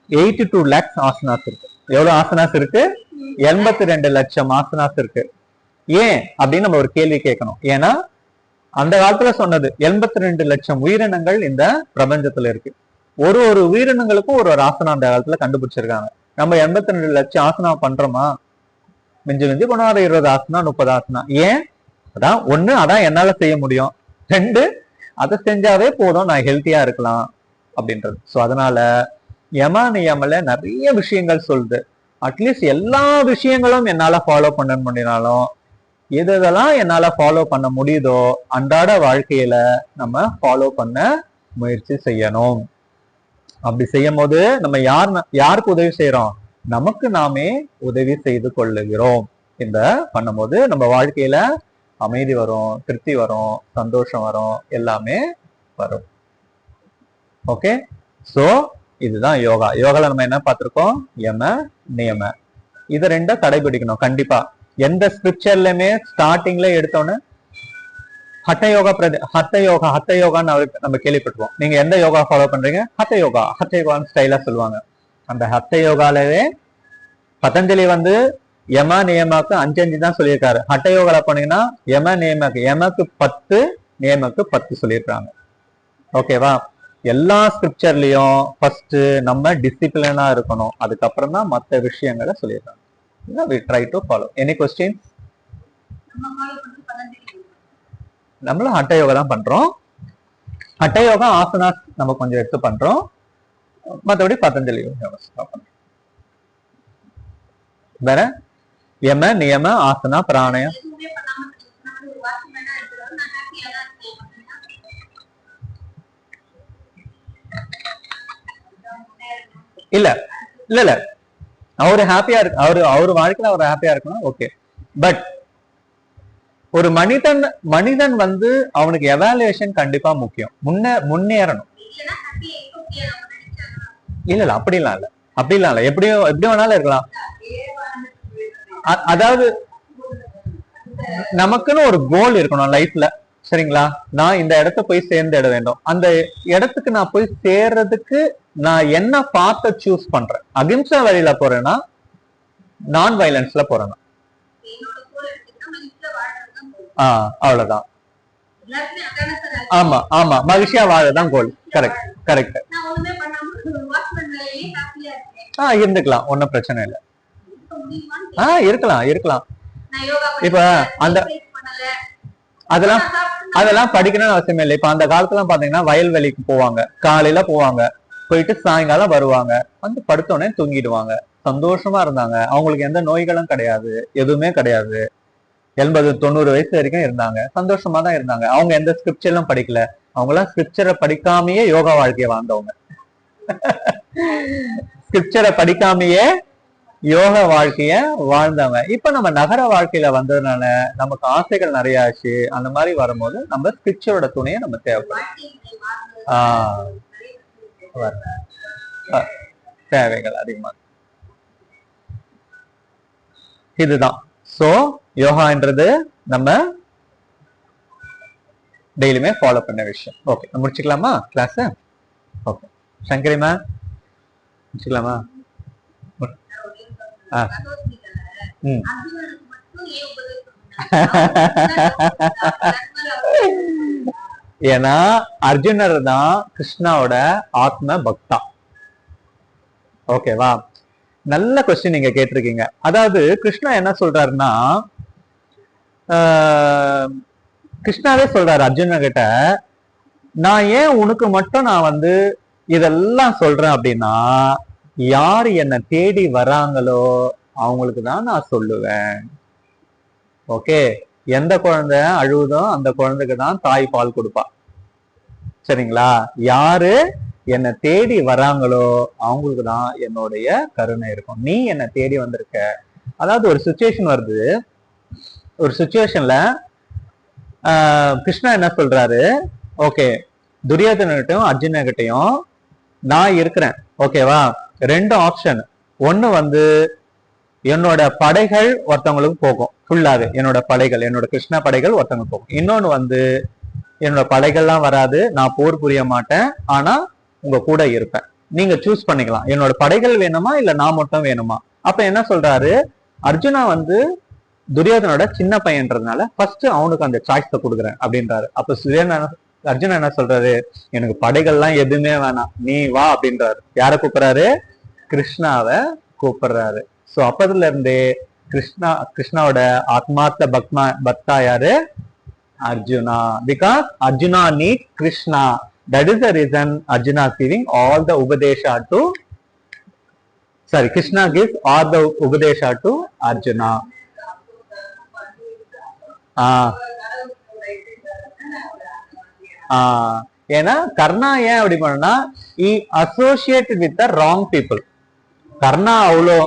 82 lakhs ஆசனாஸ் இருக்கு. எவ்வளவு ஆசனாஸ் இருக்கு? 82 லட்சம் ஆசனாஸ் இருக்கு. ஏன் அப்படின்னு நம்ம ஒரு கேள்வி கேட்கணும். ஏன்னா அந்த காலத்துல சொன்னது 82 லட்சம் உயிரினங்கள் இந்த பிரபஞ்சத்துல இருக்கு. ஒரு உயிரினங்களுக்கும் ஒரு ஆசனம் அந்த காலத்துல கண்டுபிடிச்சிருக்காங்க. நம்ம 82 லட்சம் ஆசனம் பண்றோமா? மிஞ்சி போனா 20 ஆசனா 30 ஆசனா. ஏன்? அதான் ஒண்ணு, அதான் என்னால செய்ய முடியும். 2, அதை செஞ்சாவே போதும், நான் ஹெல்த்தியா இருக்கலாம் அப்படின்றது. ஸோ அதனால யம நியமல நிறைய விஷயங்கள் சொல்லுது. அட்லீஸ்ட் எல்லா விஷயங்களும் என்னால ஃபாலோ பண்ண முடியினாலும் எதெல்லாம் என்னால ஃபாலோ பண்ண முடியுதோ அன்றாட வாழ்க்கையில நம்ம ஃபாலோ பண்ண முயற்சி செய்யணும். அப்படி செய்யும் போது நம்ம யாருக்கு உதவி செய்யறோம்? நமக்கு நாமே உதவி செய்து கொள்ளுகிறோம். இந்த பண்ணும்போது நம்ம வாழ்க்கையில அமைதி வரும், திருப்தி வரும், சந்தோஷம் வரும், எல்லாமே வரும். ஓகே, சோ இதுதான் யோகா. யோகால நம்ம என்ன பார்த்திருக்கோம்? யம நியம, இதை ரெண்டும் கடைபிடிக்கணும் கண்டிப்பா. எந்த ஸ்கிரிப்சர்லயுமே ஸ்டார்டிங்ல எடுத்தோன்னு ஹட்ட யோகான்னு நம்ம கேள்விப்பட்டிருக்கோம். நீங்க எந்த யோகா ஃபாலோ பண்றீங்க? ஹட்ட யோகான்னு ஸ்டைலா சொல்லுவாங்க. அந்த ஹட்ட யோகாலவே பதஞ்சலி வந்து யம நியமாக்கு 5 தான் சொல்லியிருக்காரு. ஹட்ட யோகால போனீங்கன்னா யம நியமக்கு, யமக்கு 10, நியமக்கு 10 சொல்லியிருக்காங்க. ஓகேவா? எல்லா ஸ்கிரிப்சர்லயும் ஃபர்ஸ்ட் நம்ம டிசிப்ளினா இருக்கணும், அதுக்கப்புறம் தான் மற்ற விஷயங்களை சொல்லியிருக்காங்க. we try to follow. Any questions? நம்மளும் ஹட்ட யோகா தான் பண்றோம். ஹட்ட யோகா ஆசனாஸ் நம்ம கொஞ்சம் எடுத்து பண்றோம், மற்றபடி பதஞ்சலி யோகா பண்றோம். வேற யம நியம ஆசனா பிராணயம் இல்ல இல்ல இல்ல அவரு ஹாப்பியா இருக்கு, அவரு வாழ்க்கையில அவர் ஹாப்பியா இருக்கணும். ஓகே, பட் ஒரு மனிதன் வந்து அவனுக்கு எவாலுவேஷன் கண்டிப்பா முக்கியம். முன்னேறணும். இல்ல அப்படிலாம் இல்ல, எப்படி வேணாலும் இருக்கலாம். அதாவது நமக்குன்னு ஒரு கோல் இருக்கணும் லைஃப்ல, சரிங்களா? நான் இந்த இடத்த போய் சேர்ந்திட வேண்டும். அந்த இடத்துக்கு நான் போய் சேர்றதுக்கு நான் என்ன பார்த்த சூஸ் பண்றேன்? அகிம்சா வழியில போறேன்னா, நான் வயலன்ஸ்ல போறேன்னா, அவ்வளவுதான். ஆமா ஆமா, மகிழ்ச்சியா வாழதான் கோல். கரெக்ட். இருந்துக்கலாம், ஒன்னும் பிரச்சனை இல்லை. இருக்கலாம். இப்ப அந்த அதெல்லாம் படிக்கணும்னு அவசியம் இல்லை. இப்ப அந்த காலத்துல பாத்தீங்கன்னா வயல்வெளிக்கு போவாங்க, காலையில போவாங்க, போயிட்டு சாயங்காலம் வருவாங்க, வந்து படுத்தோடனே தூங்கிடுவாங்க, சந்தோஷமா இருந்தாங்க. அவங்களுக்கு எந்த நோய்களும் கிடையாது, எதுவுமே கிடையாது. 80-90 வயசு வரைக்கும் இருந்தாங்க, சந்தோஷமா தான் இருந்தாங்க. அவங்க எந்த ஸ்கிரிப்சரும் படிக்கல, அவங்க எல்லாம் ஸ்கிரிப்சரை படிக்காமயே யோகா வாழ்க்கையை வாழ்ந்தவங்க. ஸ்கிரிப்சரை படிக்காமயே யோக வாழ்க்கைய வாழ்ந்தவங்க. இப்ப நம்ம நகர வாழ்க்கையில வந்ததுனால நமக்கு ஆசைகள் நிறைய ஆச்சு. அந்த மாதிரி வரும்போது நம்ம ஸ்கிரிப்சரோட துணையை நம்ம தேவைப்படும். தேவைகள் அதிகமா. இதுதான் சோ யோகான்றது நம்ம டெய்லியுமே ஃபாலோ பண்ண விஷயம். ஓகே, முடிச்சுக்கலாமா கிளாஸ்? ஓகே, சங்கரி மேம் முடிச்சுக்கலாமா? ஏன்னா அர்ஜுனர் தான் கிருஷ்ணாவோட ஆத்ம பக்தா. ஓகேவா? நல்ல கொஸ்டின் நீங்க கேட்டிருக்கீங்க. அதாவது கிருஷ்ணா என்ன சொல்றாருன்னா, கிருஷ்ணாவே சொல்றாரு அர்ஜுன கிட்ட, நான் ஏன் உனக்கு மட்டும் நான் வந்து இதெல்லாம் சொல்றேன் அப்படின்னா, யாரு என்ன தேடி வராங்களோ அவங்களுக்கு தான் நான் சொல்லுவேன். ஓகே, எந்த குழந்தை அழுவுதோ அந்த குழந்தைக்கு தான் தாய் பால் கொடுப்பா. சரிங்களா? யாரு என்னை தேடி வராங்களோ அவங்களுக்கு தான் என்னுடைய கருணை இருக்கும். நீ என்னை தேடி வந்திருக்க. அதாவது ஒரு சுச்சுவேஷன் வருது, ஒரு சுச்சுவேஷன்ல கிருஷ்ணா என்ன சொல்றாரு, ஓகே துரியோதனகிட்டையும் அர்ஜுன கிட்டையும் நான் இருக்கிறேன். ஓகேவா? ரெண்டு ஆப்ஷன். ஒண்ணு வந்து என்னோட படைகள் ஒருத்தவங்களுக்கு போகும் ஃபுல்லாவே, என்னோட படைகள், என்னோட கிருஷ்ணா படைகள் ஒருத்தவங்க போகும். இன்னொன்னு வந்து என்னோட படைகள்லாம் வராது, நான் போர் புரிய மாட்டேன், ஆனா உங்க கூட இருப்பேன். நீங்க சூஸ் பண்ணிக்கலாம், என்னோட படைகள் வேணுமா இல்ல நான் மட்டும் வேணுமா. அப்ப என்ன சொல்றாரு, அர்ஜுனா வந்து துரியோதனோட சின்ன பையன்றதுனால ஃபர்ஸ்ட் அவனுக்கு அந்த சாய்ஸை கொடுக்குறேன் அப்படின்றாரு. அப்ப அர்ஜுனா என்ன சொல்றாரு, எனக்கு படைகள்லாம் எதுவுமே வேணாம், நீ வா அப்படின்றாரு. யாரை கூப்பிடுறாரு? கிருஷ்ணாவை கூப்பிடுறாரு. சோ அப்பதுல இருந்தே கிருஷ்ணாவோட ஆத்மார்த்த பக்தா யாரு? Arjuna. Because Arjuna needs Krishna. That is the reason Arjuna is giving all the Upadesha to, sorry, Krishna gives all the Upadesha to Arjuna. ஏன்னா கர்ணா ஏன் அப்படி பண்ணா, he associated with the wrong people. கர்ணா அவ்வளோ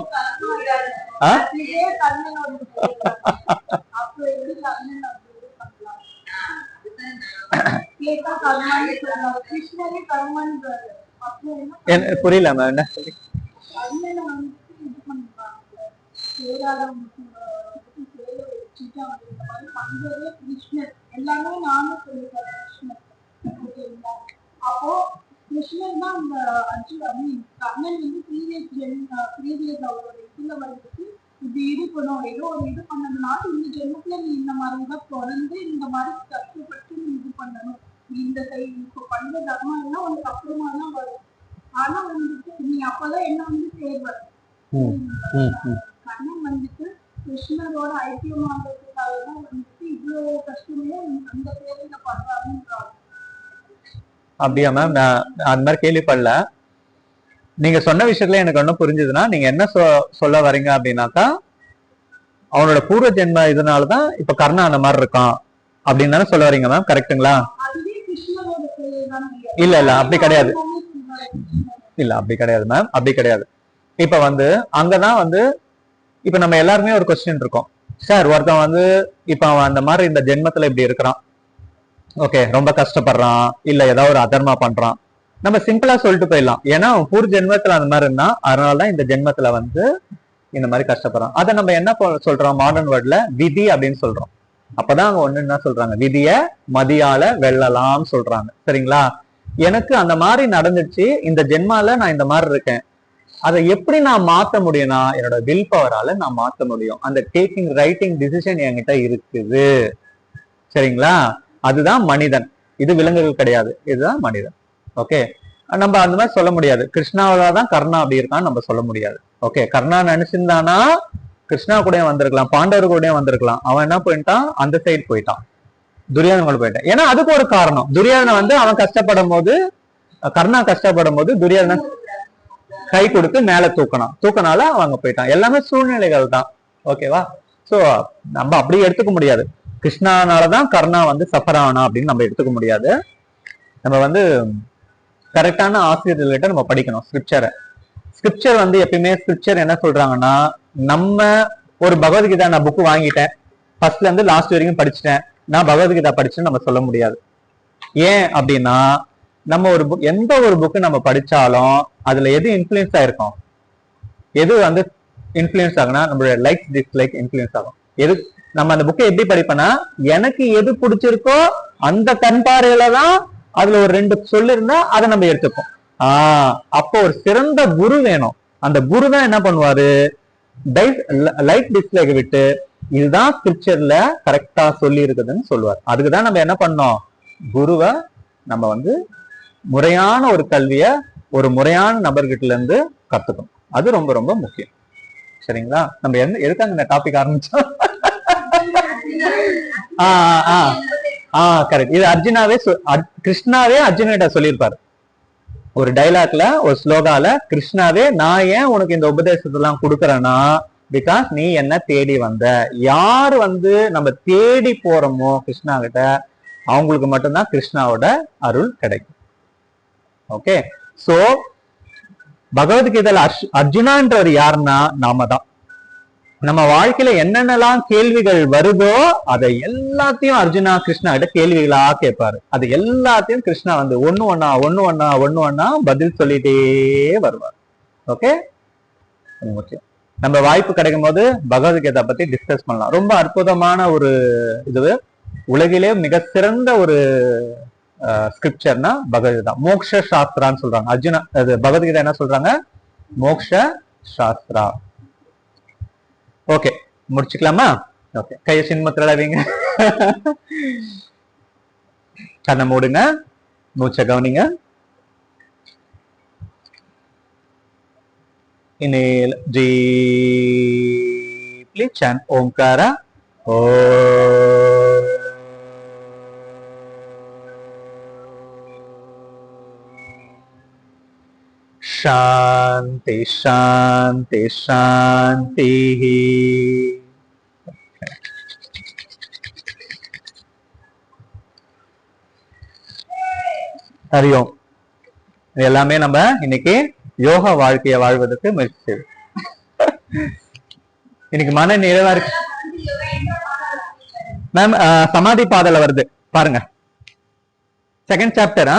புரியல மேம், என்ன சொல்லி? அப்போ கிருஷ்ணன் தான் அந்த கர்ணன் வந்து ப்ரீவியஸ் அவரோட இதுல வந்துட்டு இது இருக்கணும், ஏதோ ஒரு இது பண்ணதுனால இந்த ஜென்மத்துல நீ இந்த மாதிரி தான் தொடர்ந்து இந்த மாதிரி கஷ்டப்பட்டு நீ இது பண்ணணும், இந்த சைடு இப்போ பண்ற தர்மம் எல்லாம் உனக்கு அப்புறமா தான் வரும். ஆனா வந்துட்டு நீ அப்பதான் என்ன வந்து தேர்வ கண்ணன் வந்துட்டு கிருஷ்ணரோட ஐக்கியமாகிறதுக்காக தான் வந்துட்டு இவ்வளவு கஷ்டமே அந்த பேருல பண்றாருன்றாங்க. அப்படியா மேம்? நான் அந்த மாதிரி கேள்விப்படல. நீங்க சொன்ன விஷயத்துல எனக்கு ஒன்னும் புரிஞ்சுதுன்னா, நீங்க என்ன சொல்ல வரீங்க அப்படின்னாக்கா, அவனோட பூர்வ ஜென்ம இதனாலதான் இப்ப கர்ணா அந்த மாதிரி இருக்கான் அப்படின்னு தானே சொல்ல வரீங்க மேம், கரெக்டுங்களா? இல்ல இல்ல அப்படி கிடையாது, இல்ல அப்படி கிடையாது மேம், அப்படி கிடையாது. இப்ப வந்து அங்கதான் வந்து இப்ப நம்ம எல்லாருமே ஒரு கொஸ்டின் இருக்கோம், சார் ஒருத்தன் வந்து இப்ப அவன் அந்த மாதிரி இந்த ஜென்மத்துல இப்படி இருக்கிறான், ஓகே ரொம்ப கஷ்டப்படுறான், இல்ல ஏதாவது ஒரு அதர்மா பண்றான், நம்ம சிம்பிளா சொல்லிட்டு போயிடலாம். ஏன்னா அவன் பூர்வ ஜென்மத்துல அந்த மாதிரி இருந்தா, அதனாலதான் இந்த ஜென்மத்துல வந்து இந்த மாதிரி கஷ்டப்படுறான். அதை நம்ம என்ன சொல்றோம் மாடர்ன் வேர்ட்ல, விதி அப்படின்னு சொல்றோம். அப்பதான் அவங்க ஒண்ணு என்ன சொல்றாங்க, விதிய மதியால வெல்லலாம் சொல்றாங்க. சரிங்களா? எனக்கு அந்த மாதிரி நடந்துச்சு, இந்த ஜென்மால நான் இந்த மாதிரி இருக்கேன், அதை எப்படி நான் மாத்த முடியும்னா என்னோட வில் பவரால நான் மாத்த முடியும். அந்த டேக்கிங் ரைட்டிங் டிசிஷன் என்கிட்ட இருக்குது. சரிங்களா? அதுதான் மனிதன், இது விலங்குகள் கிடையாது, இதுதான் மனிதன். ஓகே, நம்ம அந்த மாதிரி சொல்ல முடியாது கிருஷ்ணாவில தான் கர்ணா அப்படி இருக்கான்னு நம்ம சொல்ல முடியாது. ஓகே, கர்ணா நினைச்சிருந்தானா கிருஷ்ணா கூட வந்திருக்கலாம், பாண்டவர் கூட வந்திருக்கலாம். அவன் என்ன போயிட்டான், அந்த சைடு போயிட்டான், துரியோதன கூட போயிட்டான். ஏன்னா அதுக்கு ஒரு காரணம், துரியோதன வந்து அவன் கஷ்டப்படும் போது, கர்ணா கஷ்டப்படும் போது துரியோதன கை கொடுத்து மேல தூக்கனால அவங்க போயிட்டான். எல்லாமே சூழ்நிலைகள் தான். ஓகேவா? சோ நம்ம அப்படி எடுத்துக்க முடியாது, கிருஷ்ணானாலதான் கர்ணா வந்து சஃபர் ஆனா அப்படின்னு நம்ம எடுத்துக்க முடியாது. நம்ம வந்து கரெக்டான ஆசிரியர்கள்ட்ட நம்ம படிக்கணும் ஸ்கிரிப்சரை. ஸ்கிரிப்சர் வந்து எப்பயுமே ஸ்கிரிப்சர் என்ன சொல்றாங்கன்னா, நம்ம ஒரு பகவத்கீதா நான் புக்கு வாங்கிட்டேன், ஃபர்ஸ்ட்ல இருந்து லாஸ்ட் வரைக்கும் படிச்சுட்டேன், நான் பகவத்கீதா படிச்சுன்னு நம்ம சொல்ல முடியாது. ஏன் அப்படின்னா, நம்ம ஒரு புக், எந்த ஒரு புக்கு நம்ம படிச்சாலும் அதுல எது இன்ஃபுளுன்ஸ் ஆயிருக்கும், எது வந்து இன்ஃபுளுன்ஸ் ஆகுனா நம்மளோட லைக் டிஸ்லைக் இன்ஃபுளுன்ஸ் ஆகும். எது நம்ம அந்த புக்கை எப்படி படிப்பேன்னா, எனக்கு எது பிடிச்சிருக்கோ அந்த கண் பார்வையில தான் அதுல ஒரு 2 சொல்லு இருந்தா அதை நம்ம எடுத்துப்போம். அப்போ ஒரு சிறந்த குரு வேணும். அந்த குரு தான் என்ன பண்ணுவாரு, லைக் டிஸ்லைக் விட்டு இதுதான் ஸ்கிரிப்சர்ல கரெக்டா சொல்லி இருக்குதுன்னு சொல்லுவார். அதுக்குதான் நம்ம என்ன பண்ணோம், குருவை நம்ம வந்து முறையான ஒரு கல்விய ஒரு முறையான நபர்கிட்ட இருந்து கத்துக்கணும். அது ரொம்ப ரொம்ப முக்கியம். சரிங்களா? நம்ம எதுக்காக இந்த டாபிக் ஆரம்பிச்சோம்? கரெக்ட். இது அர்ஜுனாவே கிருஷ்ணாவே அர்ஜுனிட்ட சொல்லியிருப்பாரு. ஒரு டைலாக்ல, ஒரு ஸ்லோகால கிருஷ்ணாவே, நான் ஏன் உனக்கு இந்த உபதேசத்தை எல்லாம் கொடுக்கறேன்னா, பிகாஸ் நீ என்ன தேடி வந்த. யார் நம்ம தேடி போறோமோ கிருஷ்ணா கிட்ட, அவங்களுக்கு மட்டும்தான் கிருஷ்ணாவோட அருள் கிடைக்கும். ஓகே. சோ பகவத்கீதையில அர்ஜுனான்றவர் யாருன்னா நாம தான். நம்ம வாழ்க்கையில என்னென்னலாம் கேள்விகள் வருதோ அதை எல்லாத்தையும் அர்ஜுனா கிருஷ்ணா கிட்ட கேள்விகளா கேட்பாரு. அது எல்லாத்தையும் கிருஷ்ணா ஒண்ணு ஒண்ணா பதில் சொல்லிட்டே வருவார். ஓகே. முக்கியம். நம்ம வாய்ப்பு கிடைக்கும் போது பகவத்கீதை பத்தி டிஸ்கஸ் பண்ணலாம். ரொம்ப அற்புதமான ஒரு இது. உலகிலே மிக சிறந்த ஒரு ஸ்கிரிப்சர்னா பகவத்கீதா. மோக்ஷ சாஸ்திரான்னு சொல்றாங்க. அர்ஜுனா பகவத்கீதா என்ன சொல்றாங்க? மோக்ஷ சாஸ்திரா. ஓகே, முடிச்சுக்கலாமா? ஓகே, கைய சின்மத்துல வைங்க, கண்ணை மூடுங்க, மூச்சை கவனிங்க. Inhale deeply, chant Omkara. Om. Shanti, Shanti, Shanti. Hariom. எல்லாமே நம்ம இன்னைக்கு யோகா வாழ்க்கையை வாழ்வதற்கு முயற்சி செய்வோம். இன்னைக்கு மன நிறைவா இருக்கு மேம். சமாதி பாதல வருது பாருங்க, செகண்ட் சாப்டர்.